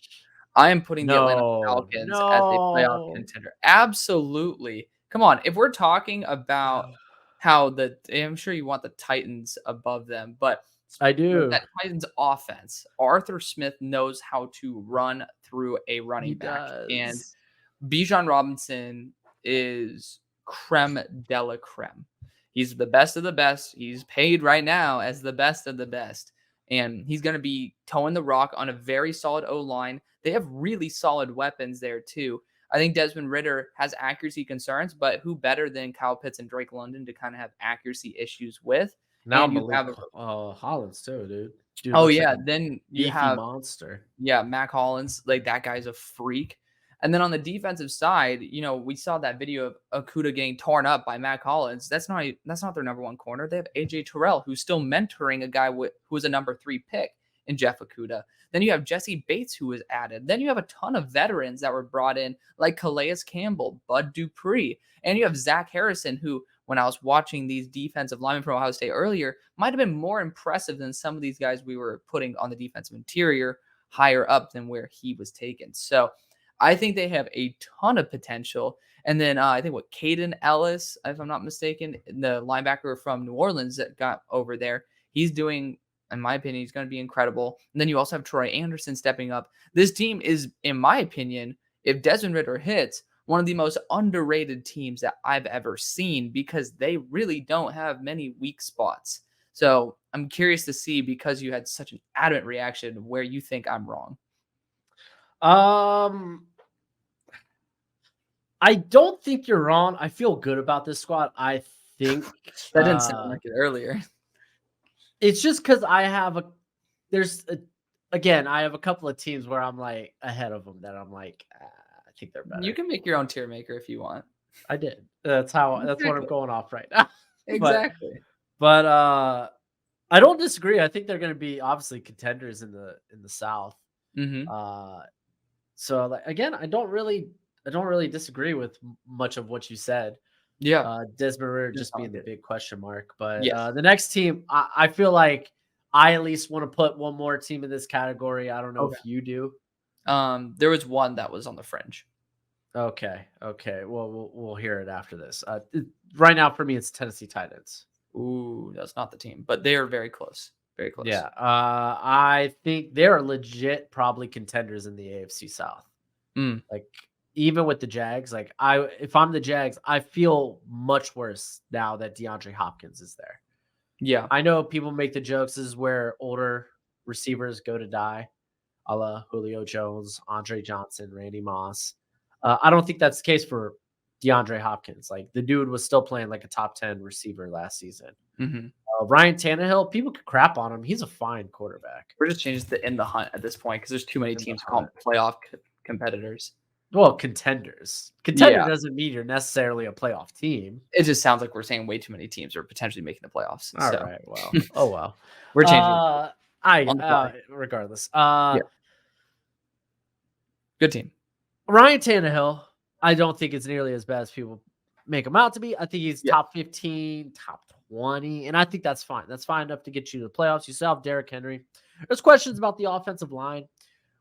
I am putting the Atlanta No, Falcons as a playoff no. contender. Absolutely. Come on. If we're talking about how I'm sure you want the Titans above them, but I do. that Titans offense, Arthur Smith knows how to run through a He running back. And does. Bijan Robinson is creme de la creme. He's the best of the best. He's paid right now as the best of the best. And he's going to be towing the rock on a very solid O line. They have really solid weapons there, too. I think Desmond Ritter has accuracy concerns, but who better than Kyle Pitts and Drake London to kind of have accuracy issues with? Now And you Malik have Hollins too, dude. Dude oh looks like yeah, a then you beefy have monster. Mac Hollins, like that guy's a freak. And then on the defensive side, we saw that video of Okuda getting torn up by Mac Hollins. That's not their number one corner. They have AJ Terrell, who's still mentoring a guy who was a number 3 pick in Jeff Okuda. Then you have Jesse Bates, who was added. Then you have a ton of veterans that were brought in, like Calais Campbell, Bud Dupree, and you have Zach Harrison, who, when I was watching these defensive linemen from Ohio State earlier, might have been more impressive than some of these guys we were putting on the defensive interior higher up than where he was taken. So I think they have a ton of potential. And then I think Caden Ellis, if I'm not mistaken, the linebacker from New Orleans that got over there, he's doing in my opinion, he's going to be incredible. And then you also have Troy Anderson stepping up. This team is, in my opinion, if Desmond Ridder hits, one of the most underrated teams that I've ever seen because they really don't have many weak spots. So I'm curious to see, because you had such an adamant reaction, where you think I'm wrong. I don't think you're wrong. I feel good about this squad. I think That didn't sound like it earlier. it's just because I have I have a couple of teams where I'm like ahead of them that I'm like, I think they're better. You can make your own tier maker if you want. I did. That's what I'm Exactly. going off right now. Exactly. But I don't disagree. I think they're going to be obviously contenders in the South. Mm-hmm. So like, again, I don't really disagree with much of what you said. Yeah. Desmond Ridder Just just being not the good. big question mark. But Yes. the next team, I feel like I at least want to put one more team in this category. I don't know Okay. if you do. There was one that was on the fringe. Okay. Well, we'll hear it after this. Right now, for me, it's Tennessee Titans. Ooh, that's not the team, but they are very close. Very close. Yeah. I think they're legit probably contenders in the AFC South. Mm. Like, even with the Jags, like if I'm the Jags, I feel much worse now that DeAndre Hopkins is there. Yeah. I know people make the jokes. This is where older receivers go to die, a la Julio Jones, Andre Johnson, Randy Moss. I don't think that's the case for DeAndre Hopkins. Like, the dude was still playing like a top 10 receiver last season. Mm-hmm. Ryan Tannehill, people could crap on him. He's a fine quarterback. We're just changing the in the hunt at this point because there's too many teams to call them playoff competitors. Well, contenders. Contender Yeah. doesn't mean you're necessarily a playoff team. It just sounds like we're saying way too many teams are potentially making the playoffs. All so. right. Well. Oh well. We're changing. Regardless. Good team. Ryan Tannehill, I don't think it's nearly as bad as people make him out to be. I think he's top 15, top 20, and I think that's fine. That's fine enough to get you to the playoffs. You still have Derrick Henry. There's questions about the offensive line.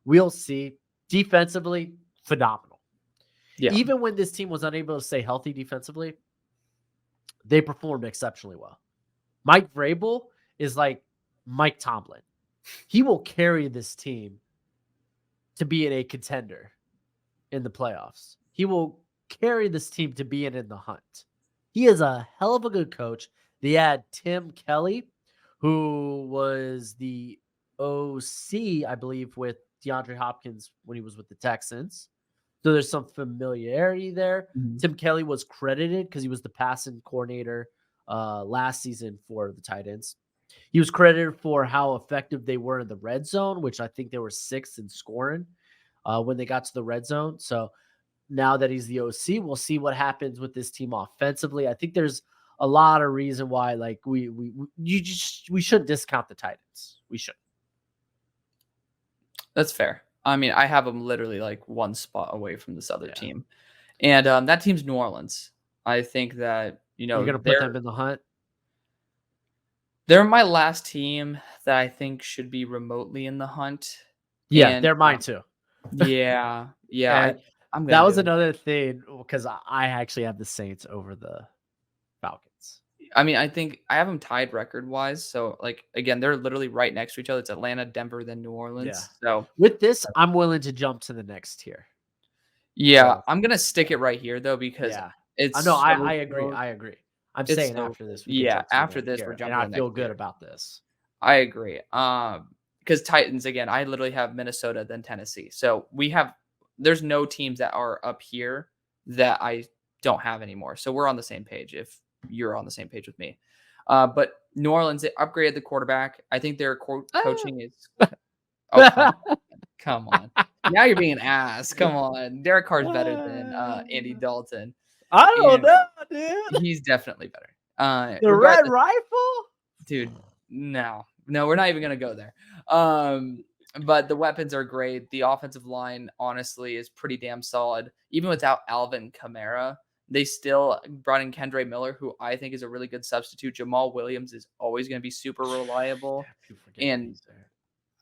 We'll see. Defensively, phenomenal. Yeah. Even when this team was unable to stay healthy defensively, they performed exceptionally well. Mike Vrabel is like Mike Tomlin. He will carry this team to be in a contender in the playoffs. He will carry this team to be in the hunt. He is a hell of a good coach. They had Tim Kelly, who was the OC, I believe, with DeAndre Hopkins when he was with the Texans. So there's some familiarity there. Mm-hmm. Tim Kelly was credited because he was the passing coordinator last season for the Titans. He was credited for how effective they were in the red zone, which I think they were 6th in scoring when they got to the red zone. So now that he's the OC, we'll see what happens with this team offensively. I think there's a lot of reason why, like, we shouldn't discount the Titans. We should. That's fair. I mean, I have them literally like one spot away from this other team, and that team's New Orleans. I think that you're gonna put them in the hunt. They're my last team that I think should be remotely in the hunt. Yeah, and, they're mine too. Yeah. That was another thing because I actually have the Saints over the Falcons. I mean, I think I have them tied record-wise. So, like, again, they're literally right next to each other. It's Atlanta, Denver, then New Orleans. Yeah. So with this, I'm willing to jump to the next tier. Yeah, So, I'm gonna stick it right here though because it's. I agree. I agree. I'm saying so after this. After this, we're jumping. And I feel good about this. I agree. Because Titans again, I literally have Minnesota then Tennessee. So there's no teams that are up here that I don't have anymore. So we're on the same page if you're on the same page with me. But New Orleans, they upgraded the quarterback. I think their coaching is. Oh, come on. Now you're being an ass. Come on. Derek Carr's better than Andy Dalton. I don't know, dude. He's definitely better. The Red Rifle? Dude, no, we're not even going to go there. But the weapons are great. The offensive line, honestly, is pretty damn solid. Even without Alvin Kamara, they still brought in Kendre Miller, who I think is a really good substitute. Jamal Williams is always going to be super reliable. And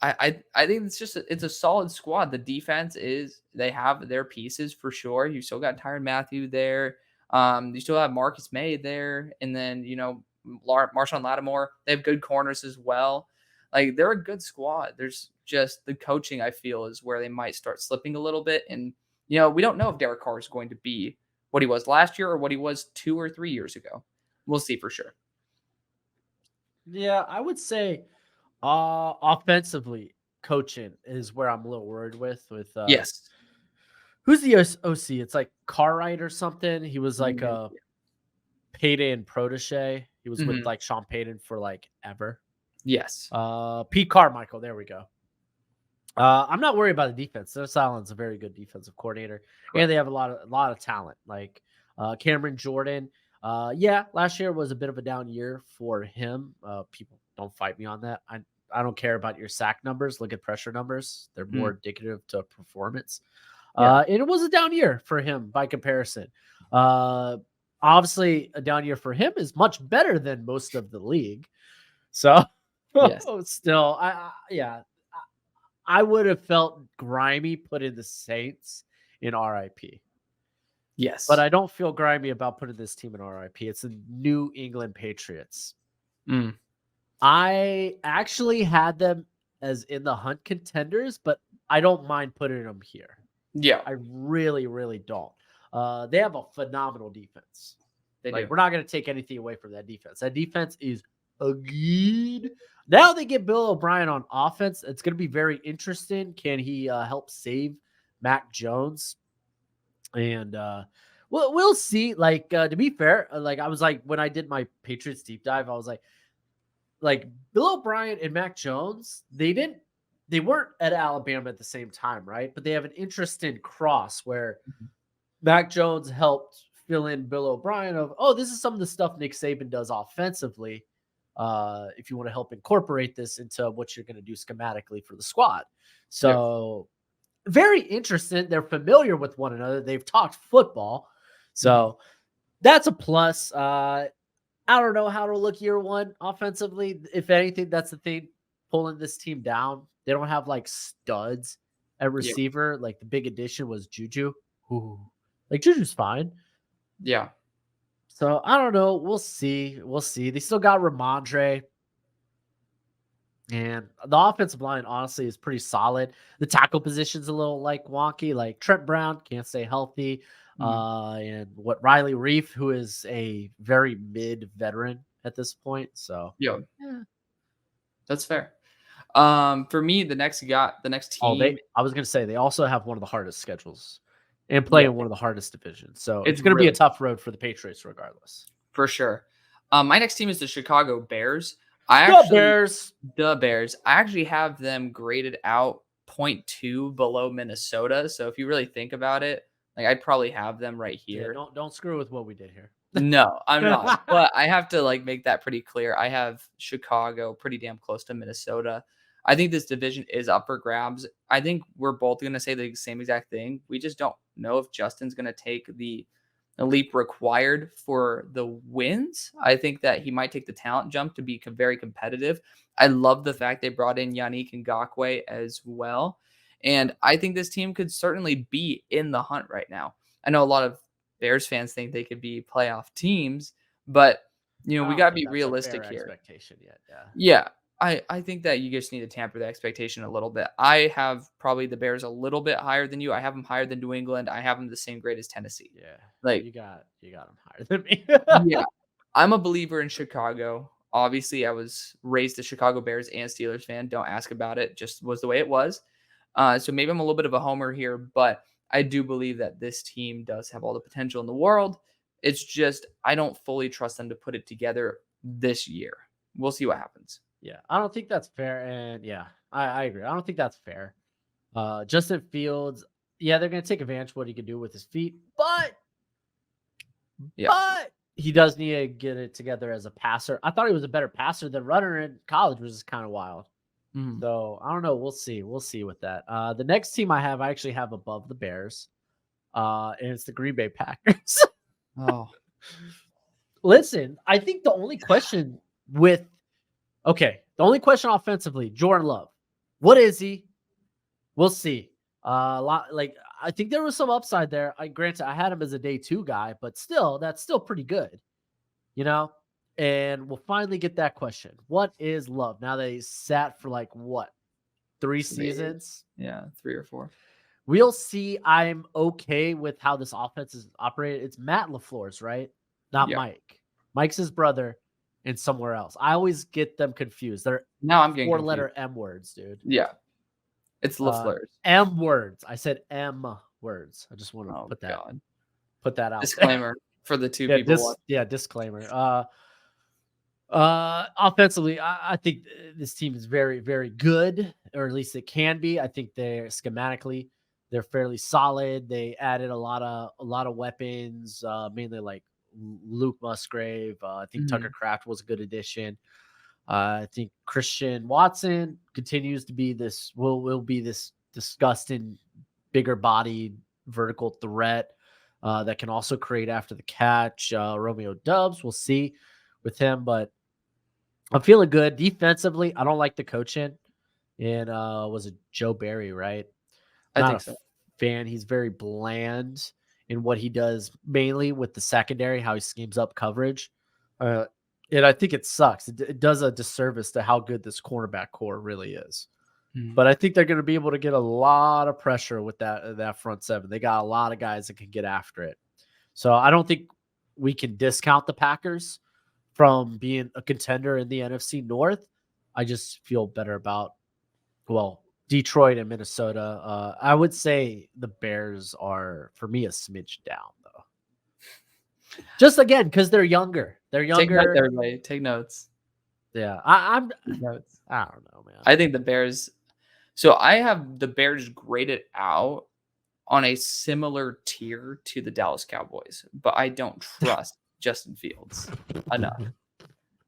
I think it's a solid squad. The defense they have their pieces for sure. You still got Tyrann Mathieu there. You still have Marcus May there. And then, Marshawn Lattimore. They have good corners as well. Like, they're a good squad. There's just the coaching, I feel, is where they might start slipping a little bit. And, we don't know if Derek Carr is going to be what he was last year or what he was 2 or 3 years ago. We'll see for sure. Yeah, I would say offensively coaching is where I'm a little worried with Yes. who's the OC? It's like Cartwright or something. He was like Mhm. a Payton protege. He was with Mhm. like Sean Payton for like ever. Yes. Pete Carmichael, there we go. I'm not worried about the defense. Dennis Allen's a very good defensive coordinator, and Correct. they have a lot of talent. Like Cameron Jordan. Yeah, last year was a bit of a down year for him. People don't fight me on that. I don't care about your sack numbers. Look at pressure numbers; they're more Mm. indicative to performance. Yeah. And it was a down year for him by comparison. Obviously, a down year for him is much better than most of the league. So, Yes. still, I would have felt grimy putting the Saints in RIP, Yes. but I don't feel grimy about putting this team in RIP. It's the New England Patriots. Mm. I actually had them as in the hunt contenders, but I don't mind putting them here. Yeah. I really, really don't. They have a phenomenal defense. They Like, do. we're not going to take anything away from that defense. That defense is a good. Now they get Bill O'Brien on offense. It's going to be very interesting. Can he help save Mac Jones? And we'll see. Like, to be fair, like I was like when I did my Patriots deep dive, I was like Bill O'Brien and Mac Jones. They weren't at Alabama at the same time, right? But they have an interesting cross where Mhm. Mac Jones helped fill in Bill O'Brien of, oh, this is some of the stuff Nick Saban does offensively. If you want to help incorporate this into what you're going to do schematically for the squad. So very interesting. They're familiar with one another. They've talked football. So that's a plus. I don't know how to look year one offensively. If anything, that's the thing pulling this team down. They don't have like studs at receiver. Like the big addition was Juju. Ooh. Like Juju's fine. Yeah. So I don't know. We'll see. We'll see. They still got Ramondre. And the offensive line, honestly, is pretty solid. The tackle position's a little like wonky. Like Trent Brown can't stay healthy. Mm. And what Riley Reef, who is a very mid veteran at this point. So Yeah. yeah. That's fair. For me, the next team. I was gonna say they also have one of the hardest schedules and play Yeah, in one of the hardest divisions. So it's it's gonna be a really tough road for the Patriots regardless. for sure. My next team is the Chicago Bears. I The actually Bears. the Bears. I actually have them graded out 0.2 below Minnesota. So if you really think about it, like I'd probably have them right Yeah, here. don't screw with what we did here. No, I'm not. But I have to like make that pretty clear. I have Chicago pretty damn close to Minnesota. I think this division is up for grabs. I think we're both going to say the same exact thing. We just don't know if Justin's going to take the leap required for the wins. I think that he might take the talent jump to be very competitive. I love the fact they brought in Yannick Ngakoue as well. And I think this team could certainly be in the hunt right now. I know a lot of Bears fans think they could be playoff teams, but we I don't got to think be that's a realistic fair here. expectation yet. Yeah. Yeah, I think that you just need to tamper the expectation a little bit. I have probably the Bears a little bit higher than you. I have them higher than New England. I have them the same grade as Tennessee. Yeah. Like, You got them higher than me. yeah, I'm a believer in Chicago. Obviously, I was raised a Chicago Bears and Steelers fan. Don't ask about it. Just was the way it was. So maybe I'm a little bit of a homer here, but I do believe that this team does have all the potential in the world. It's just I don't fully trust them to put it together this year. We'll see what happens. Yeah, I don't think that's fair. And yeah, I agree. I don't think that's fair. Justin Fields, yeah, they're gonna take advantage of what he can do with his feet, Yeah. but he does need to get it together as a passer. I thought he was a better passer than runner in college, which is kind of wild. Mhm. So I don't know. We'll see. We'll see with that. The next team I actually have above the Bears. And it's the Green Bay Packers. Oh, Listen, I think the only question offensively, Jordan Love. What is he? We'll see. I think there was some upside there. Granted, I had him as a day 2 guy, but still, that's still pretty good. You know, And we'll finally get that question. What is love? Now they sat for like what? 3 seasons? Yeah, 3 or 4. We'll see. I'm okay with how this offense is operated. It's Matt LaFleur's, right? Not Yeah. Mike. Mike's his brother and somewhere else. I always get them confused. They're Now I'm getting 4-letter confused. M words, dude. Yeah. It's LaFleur's. M words. I said M words. I just want to Oh put that god. out there. Disclaimer for the 2 Yeah, people watching. disclaimer. Offensively, I think this team is very, very good, or at least it can be. I think they're fairly solid. They added a lot of weapons, mainly like Luke Musgrave. I think Tucker Mhm. Kraft was a good addition. I think Christian Watson continues to be will be this disgusting, bigger bodied vertical threat that can also create after the catch. Romeo Dubs, we'll see with him, but I'm feeling good defensively. I don't like the coaching, and was it Joe Barry, right? I Not a think so. fan. He's very bland in what he does, mainly with the secondary, how he schemes up coverage. Uh, and I think it sucks. It does a disservice to how good this cornerback core really is. Mhm. But I think they're going to be able to get a lot of pressure with that front seven. They got a lot of guys that can get after it. So I don't think we can discount the Packers from being a contender in the NFC North. I just feel better about, well, Detroit and Minnesota. I would say the Bears are, for me, a smidge down, though. Just again, because they're younger. They're Take notes, younger. everybody. Take notes. Yeah, I'm. Take notes. I don't know, man. I think the Bears. So I have the Bears graded out on a similar tier to the Dallas Cowboys, but I don't trust Justin Fields enough.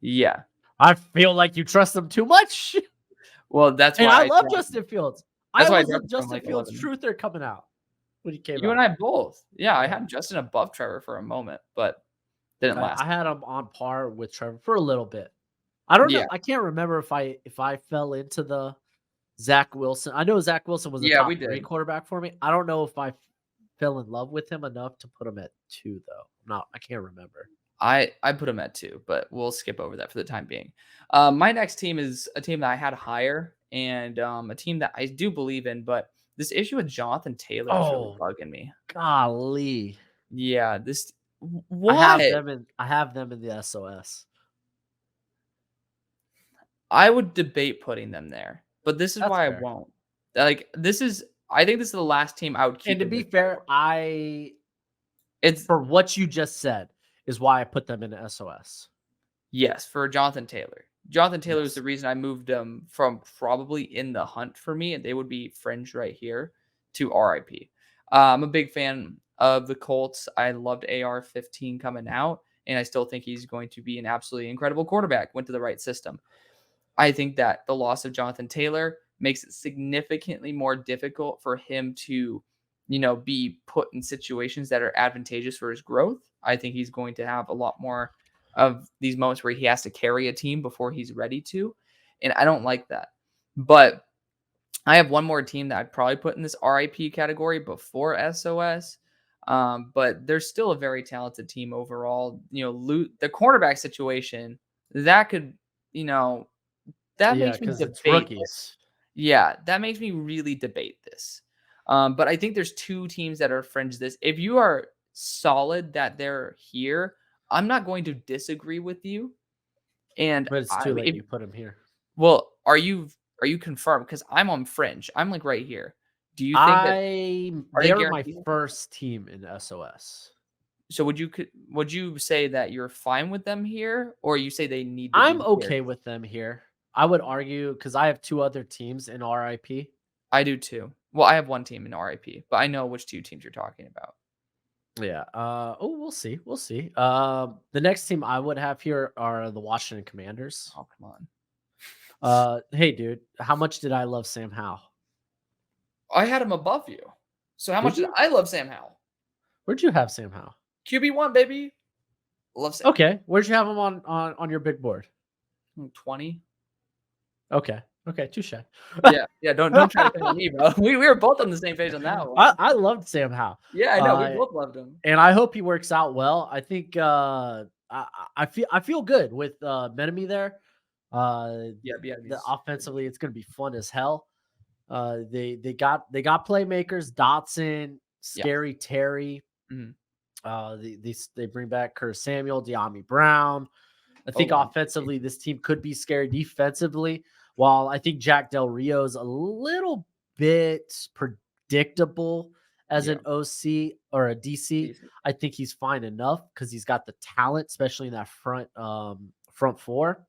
Yeah. I feel like you trust them too much. Well, that's And why I I love drafted Justin Fields. That's I why I was a drafted him Justin like Fields 11. truther coming out when he came You out. and I both. Yeah, I Yeah. had Justin above Trevor for a moment, but didn't last. I had him on par with Trevor for a little bit. I don't know. Yeah. I can't remember if I fell into the Zach Wilson. I know Zach Wilson was a Yeah, we top 3 did. quarterback for me. I don't know if I fell in love with him enough to put him at 2 though. I can't remember. I put him at 2, but we'll skip over that for the time being. My next team is a team that I had higher and a team that I do believe in, but this issue with Jonathan Taylor is really Oh, bugging me. golly. Yeah, I what? have them in the SOS. I would debate putting them there, but this is That's why I fair. won't. I think this is the last team I would keep. And to in be this fair, category. It's for what you just said is why I put them in the SOS. Yes, for Jonathan Taylor. Jonathan Taylor is Yes. the reason I moved them from probably in the hunt for me, and they would be fringe right here to RIP. I'm a big fan of the Colts. I loved AR-15 coming out, and I still think he's going to be an absolutely incredible quarterback. Went to the right system. I think that the loss of Jonathan Taylor makes it significantly more difficult for him to, be put in situations that are advantageous for his growth. I think he's going to have a lot more of these moments where he has to carry a team before he's ready to. And I don't like that. But I have one more team that I'd probably put in this RIP category before SOS. But they're still a very talented team overall. The cornerback situation, that could, that Yeah, makes me because it's debate this. rookies. Yeah, that makes me really debate this. But I think there's 2 teams that are fringe this. If you are solid that they're here, I'm not going to disagree with you. And But it's too late. You put them here. well, are you confirmed? Because I'm on fringe. I'm like right here. Do you think that are they They're my guaranteed? first team in SOS. So would you say that you're fine with them here, or you say they need to I'm be here? okay with them here. I would argue because I have 2 other teams in RIP. I do too. Well, I have one team in RIP, but I know which 2 teams you're talking about. Yeah. We'll see. We'll see. The next team I would have here are the Washington Commanders. Oh, come on. Hey, dude, how much did I love Sam Howell? I had him above you. So how much did you? I love Sam Howell? Where'd you have Sam Howell? QB1, baby. Love Sam. Okay. Where'd you have him on your big board? 20. Okay. Touche. Yeah. Don't try to pick on me, bro. We were both on the same page on that one. I loved Sam Howell. Yeah, I know. We both loved him. And I hope he works out well. I think I feel good with Menemy there. Yeah, The he's offensively, it's gonna be fun as hell. They got playmakers, Dotson, yeah. Scary Terry. Mhm. They bring back Curtis Samuel, De'Ami Brown. I think O-line. offensively, this team could be scary. Defensively, while I think Jack Del Rio is a little bit predictable as Yeah, an OC or a DC, decent. I think he's fine enough because he's got the talent, especially in that front four.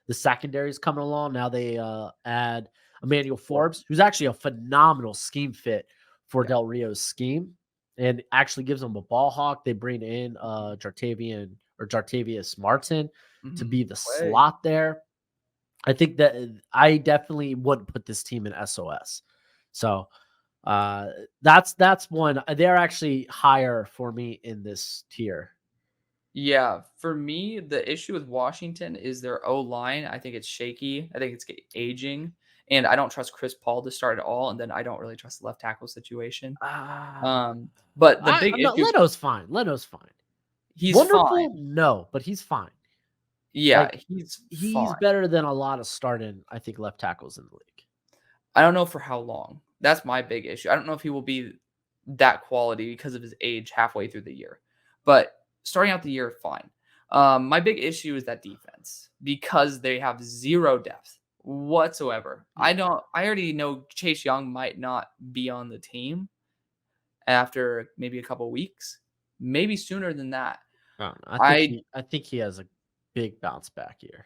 The secondary is coming along. Now they add Emmanuel Or Forbes, who's actually a phenomenal scheme fit for yeah. Del Rio's scheme and actually gives them a ball hawk. They bring in Jartavius Martin to Mhm. be the No way. slot there. I think that I definitely wouldn't put this team in SOS. So that's one. They're actually higher for me in this tier. Yeah, for me, the issue with Washington is their O-line. I think it's shaky. I think it's aging, and I don't trust Chris Paul to start at all, and then I don't really trust the left tackle situation. Ah, But the big I'm not. issue Leno's fine. Leno's fine. he's Wonderful? fine. No, but he's fine. Yeah, Like, he's he's fine. better than a lot of starting, I think, left tackles in the league. I don't know for how long. That's my big issue. I don't know if he will be that quality because of his age halfway through the year. But starting out the year, fine. My big issue is that defense because they have zero depth whatsoever. Yeah. I already know Chase Young might not be on the team after maybe a couple weeks, maybe sooner than that. I don't know. I I think he has a big bounce back year.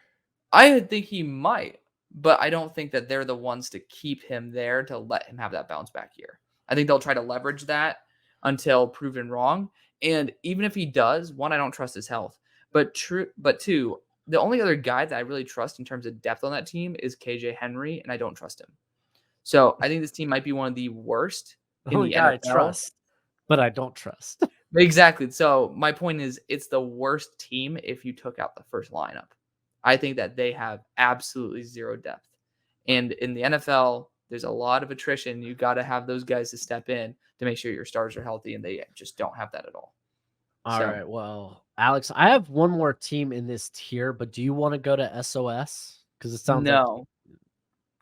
I think he might, but I don't think that they're the ones to keep him there to let him have that bounce back year. I think they'll try to leverage that until proven wrong. And even if he does, one, I don't trust his health. But two, the only other guy that I really trust in terms of depth on that team is KJ Henry, and I don't trust him. So I think this team might be one of the worst The in only the guy I NFL. trust, but I don't trust. Exactly. So my point is it's the worst team if you took out the first lineup. I think that they have absolutely zero depth. And in the NFL, there's a lot of attrition. You got to have those guys to step in to make sure your stars are healthy, and they just don't have that at all. All So right. Well, Alex, I have one more team in this tier, but do you want to go to SOS? Because it sounds like, no,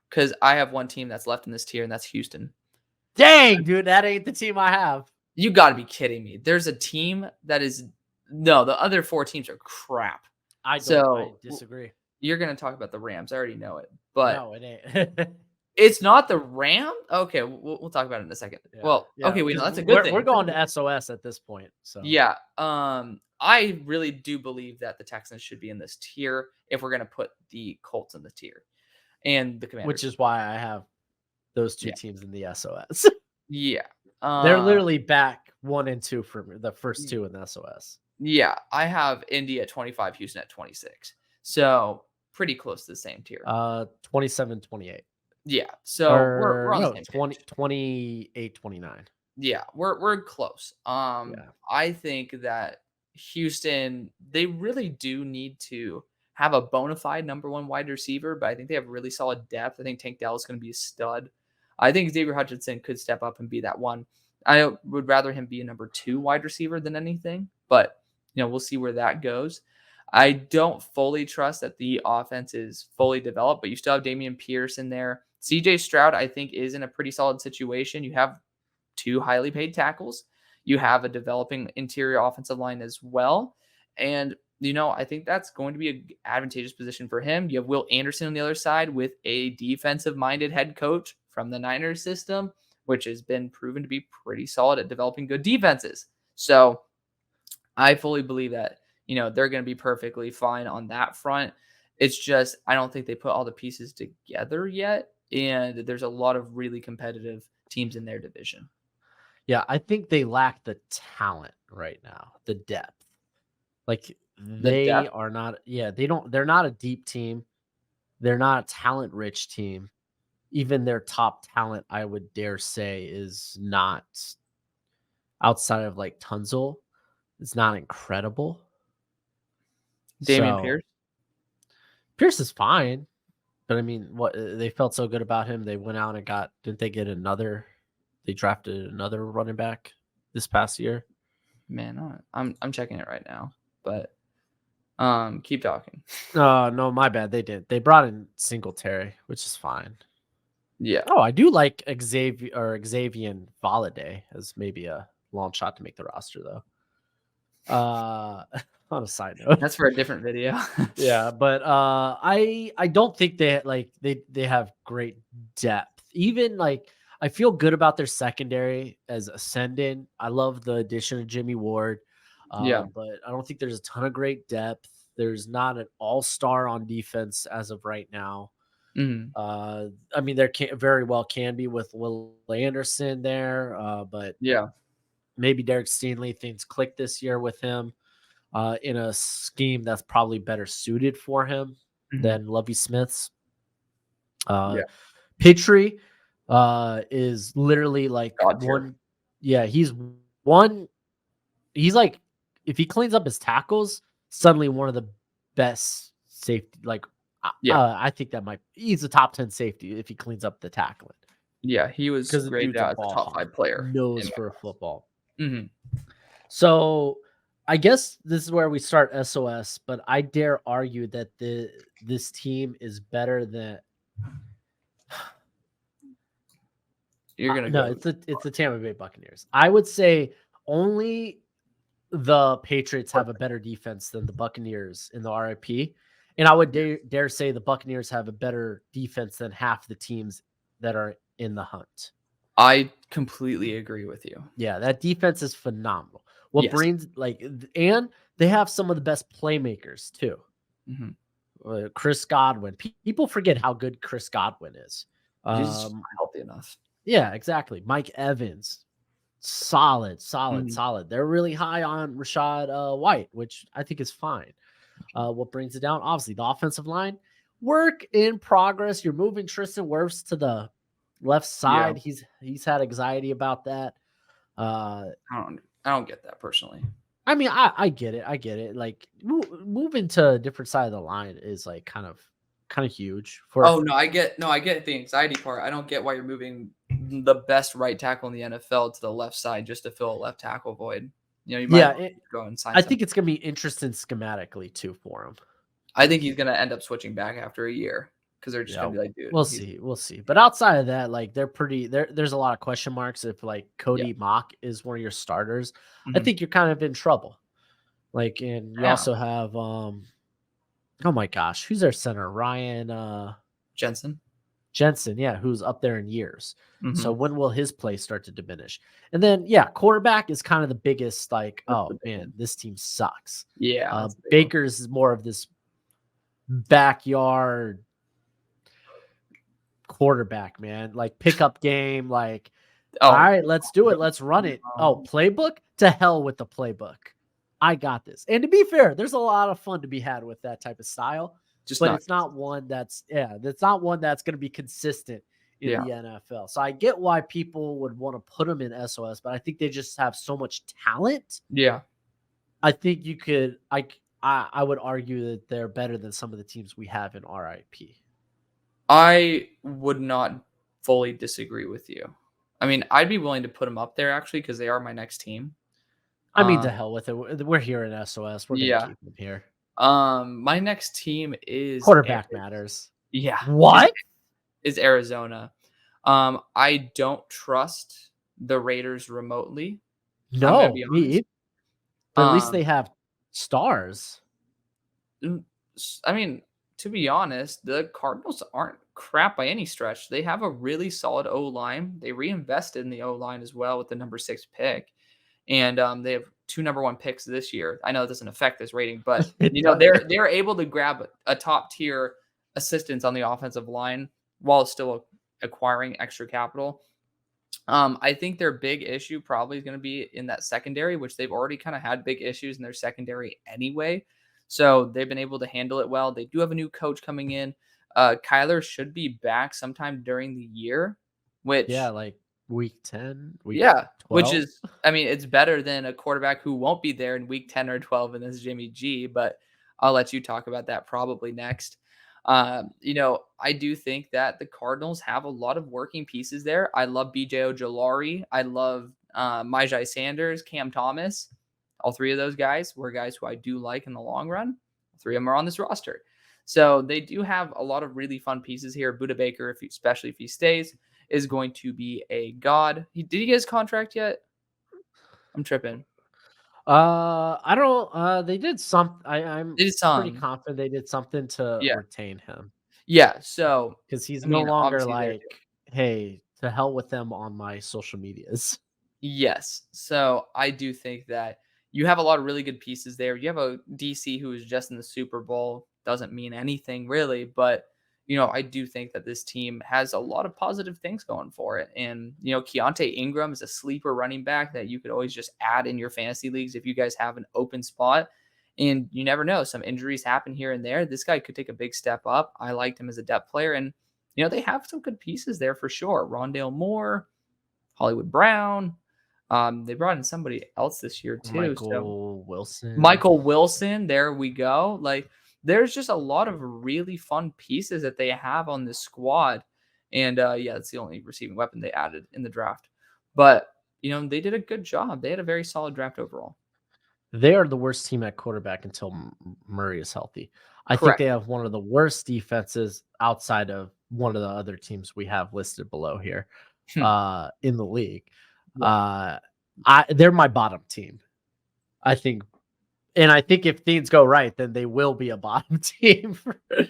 because I have one team that's left in this tier, and that's Houston. dang, dude, that ain't the team I have. You got to be kidding me. There's a team that is no, the other four teams are crap. I So disagree. you're going to talk about the Rams. I already know it, but No, it ain't. it's not the Ram? Okay, we'll talk about it in a second. Yeah, Well, yeah, okay, wait, no, because that's a good thing. we're going to SOS at this point. So Yeah, I really do believe that the Texans should be in this tier if we're gonna put the Colts in the tier and the Commanders. which is why I have those two Yeah, teams in the SOS. yeah, They're uh, literally back 1 and 2 for me, the first two in the SOS. yeah. I have Indy at 25, Houston at 26, so pretty close to the same tier. 27-28. Yeah, so we're Or on the no, same 20, page. 28-29. Yeah, we're close. Yeah. I think that Houston, they really do need to have a bona fide number one wide receiver, but I think they have really solid depth. I think Tank Dell is going to be a stud. I think Xavier Hutchinson could step up and be that one. I would rather him be a number two wide receiver than anything, but we'll see where that goes. I don't fully trust that the offense is fully developed, but you still have Damian Pierce in there. CJ Stroud, I think, is in a pretty solid situation. You have two highly paid tackles. You have a developing interior offensive line as well. And, I think that's going to be an advantageous position for him. You have Will Anderson on the other side with a defensive minded head coach from the Niners system, which has been proven to be pretty solid at developing good defenses. So I fully believe that, they're going to be perfectly fine on that front. It's just, I don't think they put all the pieces together yet. And there's a lot of really competitive teams in their division. Yeah, I think they lack the talent right now, the depth. Like The they depth, are not, yeah, they're not a deep team. They're not a talent rich team. Even their top talent, I would dare say, is not outside of like Tunzel. It's not incredible. Damian So Pierce. Pierce is fine. But I mean, what they felt so good about him, they went out and didn't they get another? They drafted another running back this past year. Man, I'm checking it right now, but Keep talking. No, my bad. They did. They brought in Singletary, which is fine. Yeah. Oh, I do like Xavier Valade as maybe a long shot to make the roster, though. On a side note. That's for a different video. Yeah, but I don't think they have great depth. Even like I feel good about their secondary as ascendant. I love the addition of Jimmy Ward. Yeah. But I don't think there's a ton of great depth. There's not an all-star on defense as of right now. Mhm. I mean, there very well can be with Will Anderson there, but Yeah. maybe Derek Stingley things click this year with him in a scheme that's probably better suited for him Mhm. than Lovie Smith's. Uh, Yeah. Petrie is literally like God tier. one. Yeah, one. He's like, if he cleans up his tackles, suddenly one of the best safety. Like, Yeah. I think he's a top 10 safety if he cleans up the tackling Yeah. He was because the graded dude's a out as a ball top hawk, 5 player knows in for a football. Mhm. So I guess this is where we start SOS, but I dare argue that this team is better than You're gonna no, go. it's the Tampa Bay Buccaneers. I would say only the Patriots have a better defense than the Buccaneers in the RIP. And I would dare say the Buccaneers have a better defense than half the teams that are in the hunt. I completely agree with you. Yeah, that defense is phenomenal. What Yes. brings and they have some of the best playmakers too. Mhm. Chris Godwin. People forget how good Chris Godwin is. He's just not healthy enough. Yeah, exactly. Mike Evans, solid. Mhm. They're really high on Rashad White, which I think is fine. What brings it down? Obviously, the offensive line, work in progress. You're moving Tristan Wirfs to the left Yeah. side. He's had anxiety about that. I don't get that personally. I mean, I get it. I get it. Like moving to a different side of the line is like kind of huge for. Oh, no, I get the anxiety part. I don't get why you're moving the best right tackle in the NFL to the left side just to fill a left tackle void. You know, you might Yeah, as well go and sign I some. think it's gonna be interesting schematically too for him. I think he's gonna end up switching back after a year because they're just Yeah, gonna be like, dude, we'll he's see. We'll see. But outside of that, like they're pretty. There's a lot of question marks. If like yeah. Cody Mock is one of your starters, I Mhm. think you're kind of in trouble. Like, and you Yeah. also have oh my gosh, who's their center? Ryan Jensen. Jensen, yeah, who's up there in years. So Mhm. when will his play start to diminish? And then yeah, quarterback is kind of the biggest, like, That's the oh big man, one. this team sucks. Yeah, that's the big one. Baker's is more of this backyard quarterback, man. Like pickup game, like, all Oh, right, let's do it. Let's run it. Oh, playbook? To hell with the playbook. I got this. And to be fair, there's a lot of fun to be had with that type of style, just but not. it's not one that's not one that's going to be consistent in Yeah. the NFL. So I get why people would want to put them in SOS, but I think they just have so much talent. Yeah. I think you could I would argue that they're better than some of the teams we have in RIP. I would not fully disagree with you. I mean, I'd be willing to put them up there actually because they are my next team. I mean, to Um, hell with it. We're here in SOS. We're going to yeah. keep them here. My next team is Quarterback matters. yeah, What? is Arizona. I don't trust the Raiders remotely. I'm gonna No, be me honest. either. But at least Um, they have stars. I mean, to be honest, the Cardinals aren't crap by any stretch. They have a really solid O line. They reinvested in the O line as well with the number 6 pick, and they have 2 number 1 picks this year. I know it doesn't affect this rating, but It you know does. they're able to grab a top tier assistance on the offensive line while still acquiring extra capital. I think their big issue probably is going to be in that secondary, which they've already kind of had big issues in their secondary anyway. So they've been able to handle it well. They do have a new coach coming in. Kyler should be back sometime during the year, Yeah, which like week 10, week yeah, which 12. is I mean, it's better than a quarterback who won't be there in week 10 or 12 and this Jimmy G, but I'll let you talk about that probably next. You know, I do think that the Cardinals have a lot of working pieces there. I love BJ Ojolari. I love Myjai Sanders, Cam Thomas. All three of those guys were guys who I do like in the long run. 3 of them are on this roster. So they do have a lot of really fun pieces here. Buda Baker, especially if he stays, is going to be a god. Did he get his contract yet? I'm tripping. I don't. They did some. I'm They did pretty some. confident they did something to Yeah. retain him Yeah. So, because he's I no mean, longer obviously they're like, hey, to hell with them on my social medias. yes. So I do think that you have a lot of really good pieces there. You have a DC who is just in the Super Bowl. Doesn't mean anything really, but I do think that this team has a lot of positive things going for it. And Keontae Ingram is a sleeper running back that you could always just add in your fantasy leagues if you guys have an open spot. And you never know, some injuries happen here and there. This guy could take a big step up. I liked him as a depth player, and they have some good pieces there for sure. Rondale Moore, Hollywood Brown. They brought in somebody else this year too. So Michael Wilson. Michael Wilson, there we go. Like there's just a lot of really fun pieces that they have on this squad. And yeah, it's the only receiving weapon they added in the draft. But they did a good job. They had a very solid draft overall. They are the worst team at quarterback until Murray is healthy. I think Correct. they have one of the worst defenses outside of one of the other teams we have listed below here in the league. Yeah. They're my bottom team. I think, and I think if things go right, then they will be a bottom team. I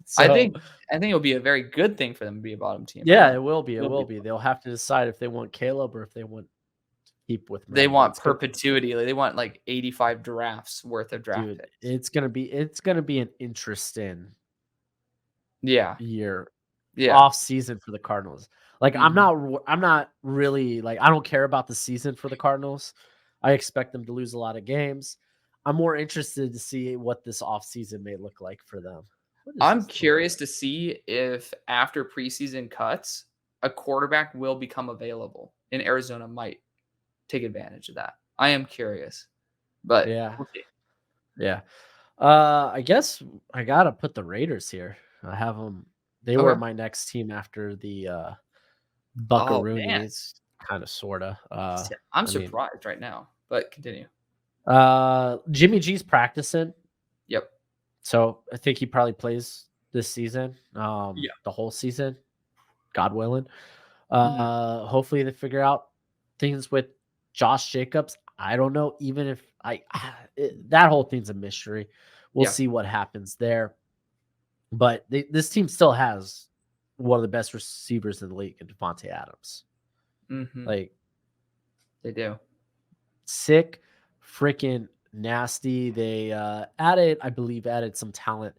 So think it'll be a very good thing for them to be a bottom team. yeah, it will be. It It'll will be be. fun. They'll have to decide if they want Caleb or if they want to keep with They Murray. But want it's good. perpetuity. Like, they want like 85 drafts worth of draft Dude, picks. it's gonna be an interesting Yeah. year Yeah. off season for the Cardinals. Like I'm not really like I don't care about the season for the Cardinals. I expect them to lose a lot of games. I'm more interested to see what this off season may look like for them. What is I'm this door? curious to see if after preseason cuts, a quarterback will become available, and Arizona might take advantage of that. I am curious, but Yeah. we'll see. Yeah. I guess I gotta put the Raiders here. I have them. They were Okay. my next team after the Oh man, Buccaroonies, kind of sorta. I'm I mean, surprised right now, but continue. Jimmy G's practicing, Yep. so I think he probably plays this season, Yeah. the whole season, God willing. Mhm. Hopefully they figure out things with Josh Jacobs. I don't know, even if that whole thing's a mystery. We'll Yeah. see what happens there. But this team still has one of the best receivers in the league, in Devontae Adams. Hmm. Like They do. sick, freaking nasty. They added some talent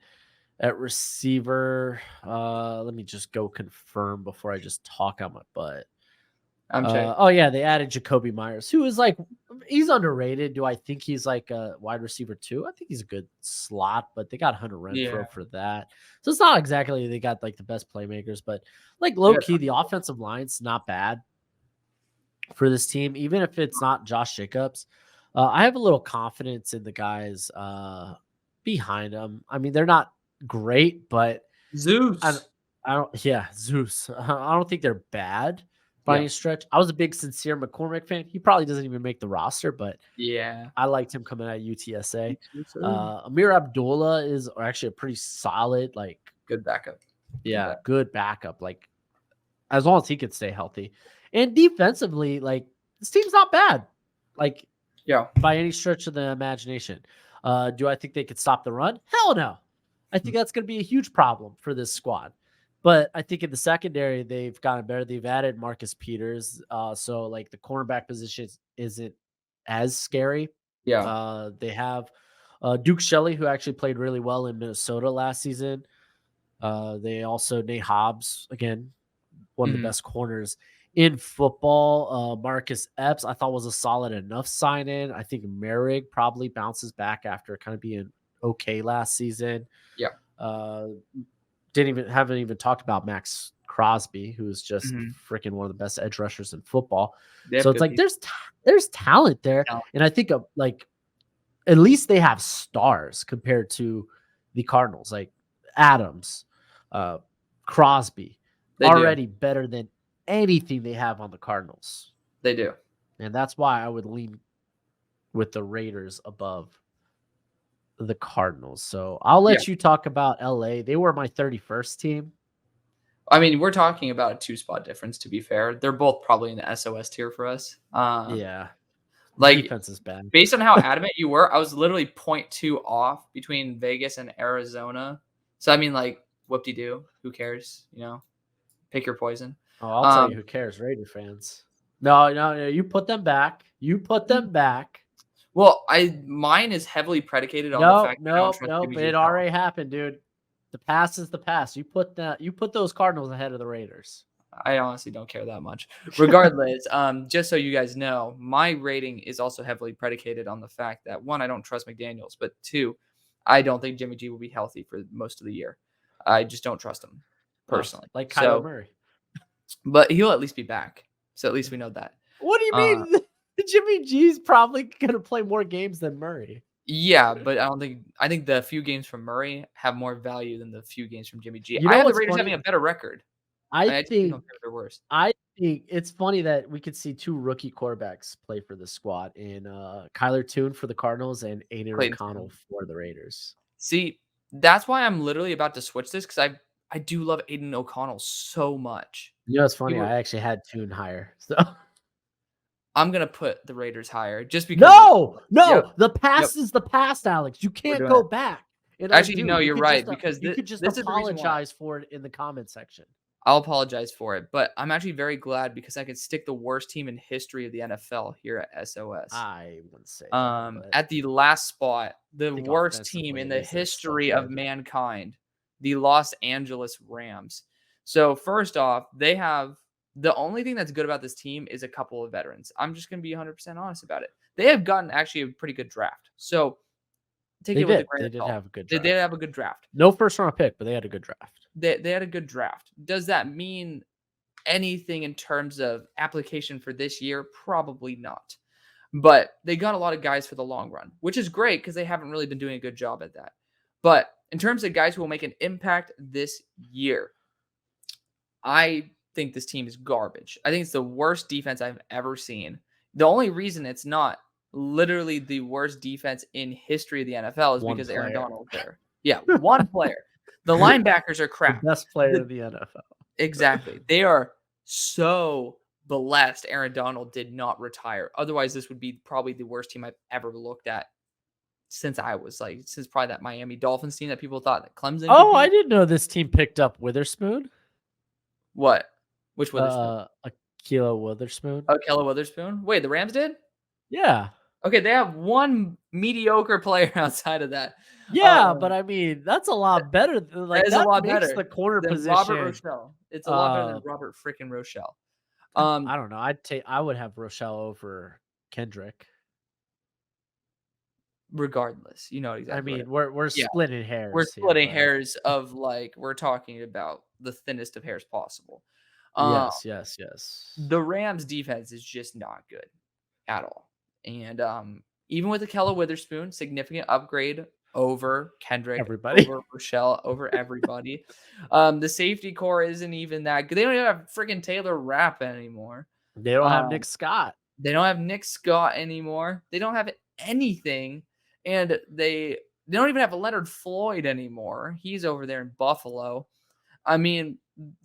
at receiver. Let me just go confirm before I just talk on my butt. I'm checking. Oh yeah, they added Jacoby Myers, who is like he's underrated. Do I think he's like a wide receiver too? I think he's a good slot, but they got Hunter Yeah. Renfro for that. So it's not exactly they got like the best playmakers, but like They low got key, the offensive line's not bad for this team, even if it's not Josh Jacobs. I have a little confidence in the guys behind them. I mean, they're not great, but I don't, Zeus. I don't. Yeah, Zeus. I don't think they're bad by Yeah. any stretch. I was a big Sincere McCormick fan. He probably doesn't even make the roster, but Yeah. I liked him coming out of UTSA. Me too, sir. Amir Abdullah is actually a pretty solid, like, Good backup. Good yeah, back. good backup. Like, as long as he could stay healthy. And defensively, like, this team's not bad. Like, Yeah. by any stretch of the imagination. Do I think they could stop the run? Hell no. I think that's going to be a huge problem for this squad. But I think in the secondary, they've gotten better. They've added Marcus Peters. So, like, the cornerback position isn't as scary. Yeah. They have Duke Shelley, who actually played really well in Minnesota last season. They also, Nate Hobbs, again, one of the Mhm. best corners in football. Marcus Epps, I thought was a solid enough sign in. I think Merrick probably bounces back after kind of being okay last season. Yeah. Uh, haven't even talked about Max Crosby, who's just Mhm. freaking one of the best edge rushers in football. They So have it's good like people. there's talent there, and I think like at least they have stars compared to the Cardinals, like Adams, uh, Crosby, They do. already better than anything they have on the Cardinals. They do. And that's why I would lean with the Raiders above. the Cardinals. So I'll Yeah. let you talk about LA. They were my 31st team. I mean, we're talking about a 2-spot difference, to be fair. They're both probably in the SOS tier for us. Yeah. Like, Defense is bad. based on how adamant you were, I was literally 0.2 off between Vegas and Arizona. So, I mean, like, whoop-de-doo. Who cares? Pick your poison. Oh, I'll tell you who cares, Raider fans. No. You put them back. You put them back. Well, mine is heavily predicated on the fact that I don't trust Nope. Jimmy G's It talent. already happened, dude. The past is the past. You put those Cardinals ahead of the Raiders. I honestly don't care that much. Regardless, just so you guys know, my rating is also heavily predicated on the fact that, one, I don't trust McDaniels, but two, I don't think Jimmy G will be healthy for most of the year. I just don't trust him personally. Like Kyler Murray. But he'll at least be back. So at least we know that. What do you mean? Jimmy G's probably going to play more games than Murray. Yeah, but I think the few games from Murray have more value than the few games from Jimmy G. You know I have the what's Raiders funny? having a better record. I think they're worse. I think it's funny that we could see two rookie quarterbacks play for the squad in Kyler Toon for the Cardinals and Aiden Clayton O'Connell for the Raiders. See, that's why I'm literally about to switch this because I do love Aiden O'Connell so much. You know, it's funny. People- I actually had Toon higher. So I'm gonna put the Raiders higher just because. no, Yep. the past is the past, Alex. You can't doing go it. back. And Actually, undo. no, You you're could right, just, because you could just this is the reason why. apologize for it in the comment section. I'll apologize for it, but I'm actually very glad because I could stick the worst team in history of the NFL here at SOS. I wouldn't say that, but At the last spot, the think worst team in the offensively, this is history so of good. mankind, the Los Angeles Rams. So first off, they have the only thing that's good about this team is a couple of veterans. I'm just going to be 100% honest about it. They have gotten actually a pretty good draft. So take they it with a did. grain They of did salt. have a good They draft. did have a good draft. No first round pick, but they had a good draft. They had a good draft. Does that mean anything in terms of application for this year? Probably not. But they got a lot of guys for the long run, which is great because they haven't really been doing a good job at that. But in terms of guys who will make an impact this year, I think this team is garbage. I think it's the worst defense I've ever seen. The only reason it's not literally the worst defense in history of the NFL is One because Aaron player. Donald's there. Yeah, one player. The linebackers are crap. The best player in the NFL. Exactly. They are so blessed Aaron Donald did not retire. Otherwise, this would be probably the worst team I've ever looked at since probably that Miami Dolphins team that people thought that Clemson could I beat. didn't know this team picked up Witherspoon. What? Which Witherspoon? Akila Witherspoon. Oh, Kella Witherspoon? Wait, the Rams did? Yeah. Okay, they have one mediocre player outside of that. Yeah, but I mean, that's a lot better. That is a lot makes better the corner than position. Robert Rochelle. It's a lot better than Robert freaking Rochelle. I don't know. I would have Rochelle over Kendrick. Regardless, you know exactly. I mean, what we're splitting hairs. we're splitting here, hairs of we're talking about the thinnest of hairs possible. Yes. The Rams defense is just not good at all. And even with Akella Witherspoon, significant upgrade over Kendrick, Everybody. over Rochelle, over everybody. The safety core isn't even that good. They don't even have freaking Taylor Rapp anymore. They don't have Nick Scott. They don't have Nick Scott anymore. They don't have anything. And they don't even have Leonard Floyd anymore. He's over there in Buffalo. I mean,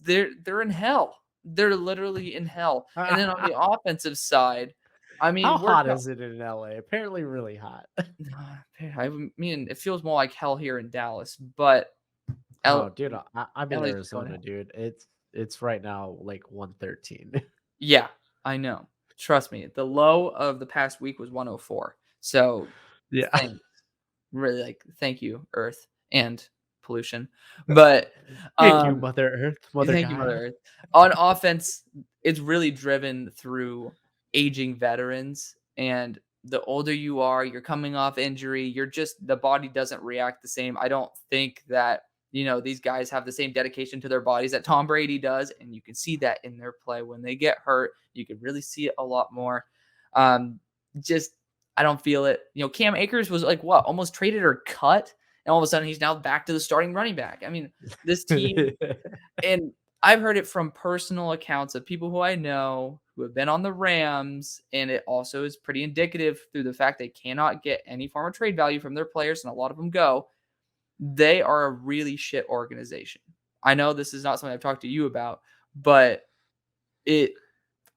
they're in hell. They're literally in hell. And then on the offensive side, I mean, how hot is it in LA? Apparently, really hot. I mean, it feels more like hell here in Dallas, but dude, I'm in LA's Arizona, dude. It's right now like 113. Yeah, I know. Trust me, the low of the past week was 104. So yeah, really, thank you, Earth and pollution. But thank you, Mother Earth. Thank you, Mother Earth. On offense, it's really driven through aging veterans, and the older you are, you're coming off injury, the body doesn't react the same. I don't think that these guys have the same dedication to their bodies that Tom Brady does, and you can see that in their play. When they get hurt, you can really see it a lot more. I don't feel it. Cam Akers was almost traded or cut, and all of a sudden he's now back to the starting running back. I mean, this team, and I've heard it from personal accounts of people who I know who have been on the Rams, and it also is pretty indicative through the fact they cannot get any form of trade value from their players, and a lot of them go. They are a really shit organization. I know this is not something I've talked to you about, but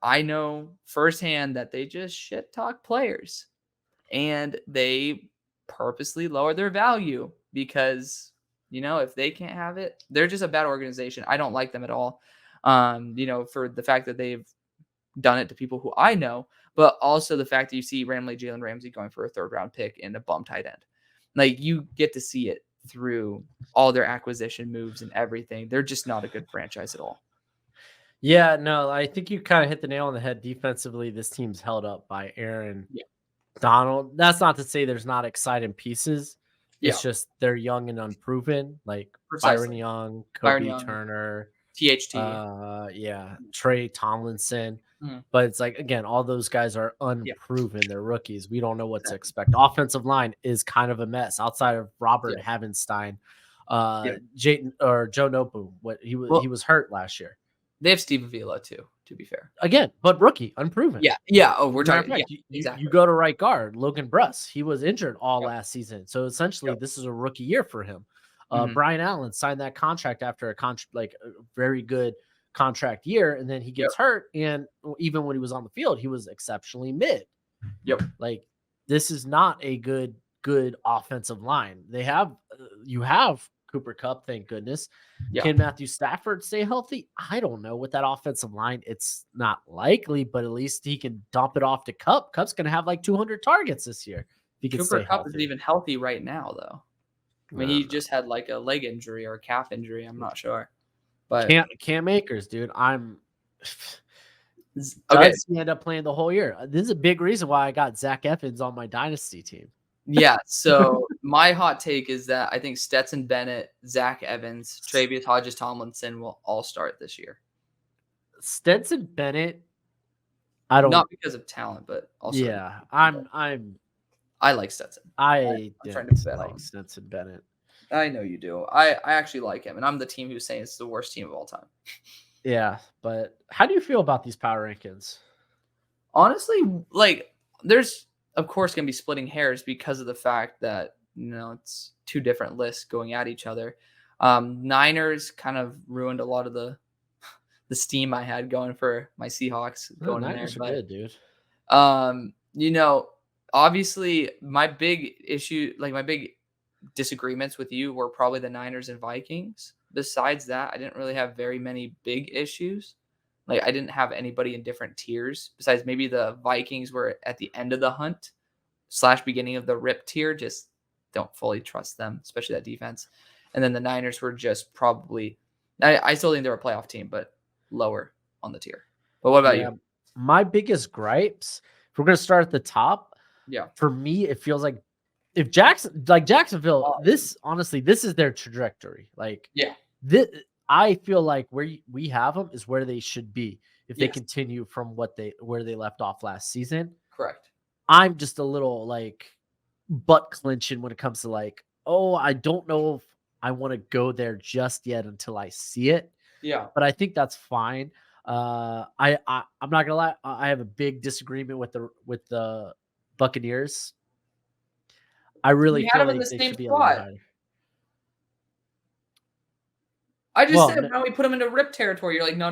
I know firsthand that they just shit talk players, and they purposely lower their value because, if they can't have it, they're just a bad organization. I don't like them at all. For the fact that they've done it to people who I know, but also the fact that you see randomly Jalen Ramsey going for a 3rd round pick and a bum tight end. Like, you get to see it through all their acquisition moves and everything. They're just not a good franchise at all. Yeah, no, I think you kind of hit the nail on the head. Defensively, this team's held up by Aaron Donald. That's not to say there's not exciting pieces. It's just they're young and unproven, like Byron Precisely. Young, Byron Kobe Young, Turner, THT. Trey Tomlinson. But it's like, again, all those guys are unproven. They're rookies. We don't know what to expect. Offensive line is kind of a mess outside of Robert Havenstein, Jayton or Joe Nobu. He was hurt last year. They have Steve Avila too, to be fair. Again, but rookie, unproven. Yeah. Oh, we're talking. Exactly. You go to right guard, Logan Bruss. He was injured all last season, so essentially, this is a rookie year for him. Brian Allen signed that contract after a very good contract year, and then he gets hurt. And even when he was on the field, he was exceptionally mid. Like, this is not a good offensive line. You have Cooper Kupp, thank goodness. Can Matthew Stafford stay healthy? I don't know. With that offensive line, it's not likely, but at least he can dump it off to Kupp. Kupp's going to have like 200 targets this year. Cooper Kupp isn't even healthy right now, though. I mean, he just had like a leg injury or a calf injury. I'm not sure. But Cam Akers, dude, Does he end up playing the whole year? This is a big reason why I got Zach Evans on my dynasty team. Yeah, so my hot take is that I think Stetson Bennett, Zach Evans, Travius Hodges-Tomlinson will all start this year. Stetson Bennett, not because of talent, but also I like Stetson. I'm trying to bet on Stetson Bennett. I know you do. I actually like him, and I'm the team who's saying it's the worst team of all time. Yeah, but how do you feel about these power rankings? Honestly, like, there's of course going to be splitting hairs because of the fact that, it's 2 different lists going at each other. Niners kind of ruined a lot of the steam I had going for my Seahawks going in there. Niners are good, dude. Obviously my big issue, like my big disagreements with you were probably the Niners and Vikings. Besides that, I didn't really have very many big issues. Like, I didn't have anybody in different tiers besides maybe the Vikings were at the end of the hunt / beginning of the rip tier. Just don't fully trust them, especially that defense. And then the Niners were just probably, I still think they're a playoff team, but lower on the tier. But what about you? My biggest gripes, if we're going to start at the top, for me, it feels like if Jacksonville, this is their trajectory. Like, I feel like where we have them is where they should be if they continue from where they left off last season. Correct. I'm just a little like butt clenching when it comes to like, I don't know if I want to go there just yet until I see it. Yeah. But I think that's fine. I'm not gonna lie. I have a big disagreement with the Buccaneers. I really feel like they should be a lot higher. I just said when we put them into rip territory, you're like, no,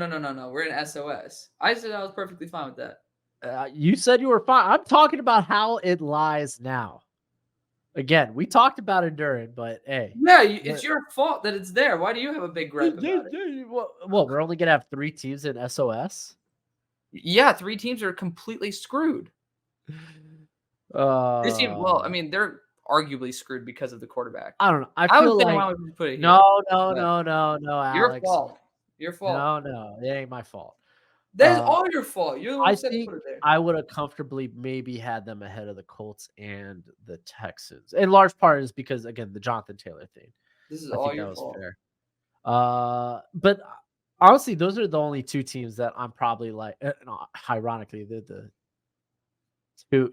we're in SOS. I said I was perfectly fine with that. You said you were fine. I'm talking about how it lies now. Again, we talked about it during, but hey. Yeah, it's your fault that it's there. Why do you have a big gripe about it? Well, we're only going to have 3 teams in SOS? Yeah, 3 teams are completely screwed. This team, I mean, they're arguably screwed because of the quarterback. I don't know. I feel like why would you put it here? No, Alex. Your fault. No, it ain't my fault. That's all your fault. I think I would have comfortably maybe had them ahead of the Colts and the Texans. In large part is because, again, the Jonathan Taylor thing. This is all your fault. Fair. But honestly, those are the only 2 teams that I'm probably like. Ironically, they're the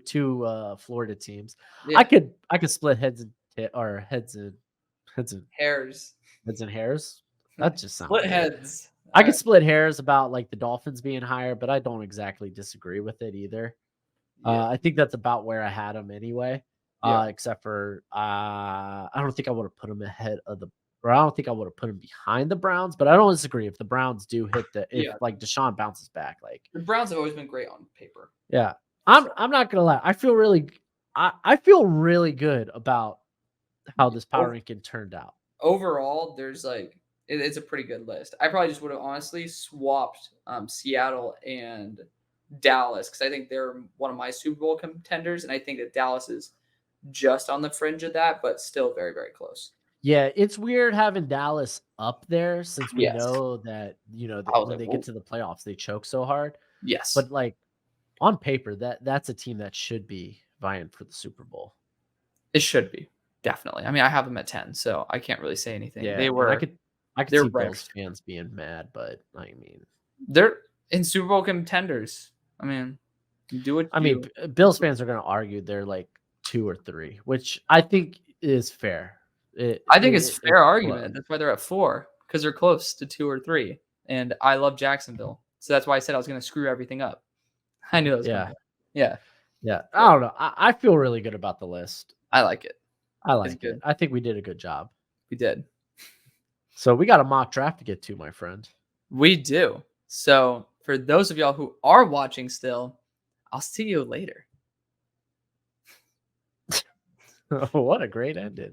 two Florida teams. Yeah. I could split heads and hairs. Heads and hairs. That just sounds split heads. I could split hairs about like the Dolphins being higher, but I don't exactly disagree with it either. Yeah. I think that's about where I had them anyway. Yeah. Except for I don't think I would have put them ahead of or I don't think I would have put them behind the Browns, but I don't disagree if the Browns do hit if Yeah. like Deshaun bounces back, like The Browns have always been great on paper. yeah. I'm not gonna lie. I feel really good about how this power ranking turned out. Overall, there's it's a pretty good list. I probably just would have honestly swapped Seattle and Dallas because I think they're one of my Super Bowl contenders, and I think that Dallas is just on the fringe of that, but still very, very close. Yeah, it's weird having Dallas up there since we Yes. know that, I was when like, they whoa. get to the playoffs, they choke so hard. Yes. But like on paper, that's a team that should be vying for the Super Bowl. It should be. Definitely. I mean, I have them at 10, so I can't really say anything. Yeah, They and were I could they're see Bills ranked. fans being mad, but I mean, They're in Super Bowl contenders. I mean, do what you do. Bills fans are going to argue they're like 2 or 3, which I think is fair. I think it's fair it's argument. close. That's why they're at 4 because they're close to 2 or 3. And I love Jacksonville, so that's why I said I was going to screw everything up. I knew it was Yeah. going to. Yeah, Yeah. I don't know. I feel really good about the list. I like it. I like it. good. I think we did a good job. We did. So we got a mock draft to get to, my friend. We do. So for those of y'all who are watching still, I'll see you later. What a great ending.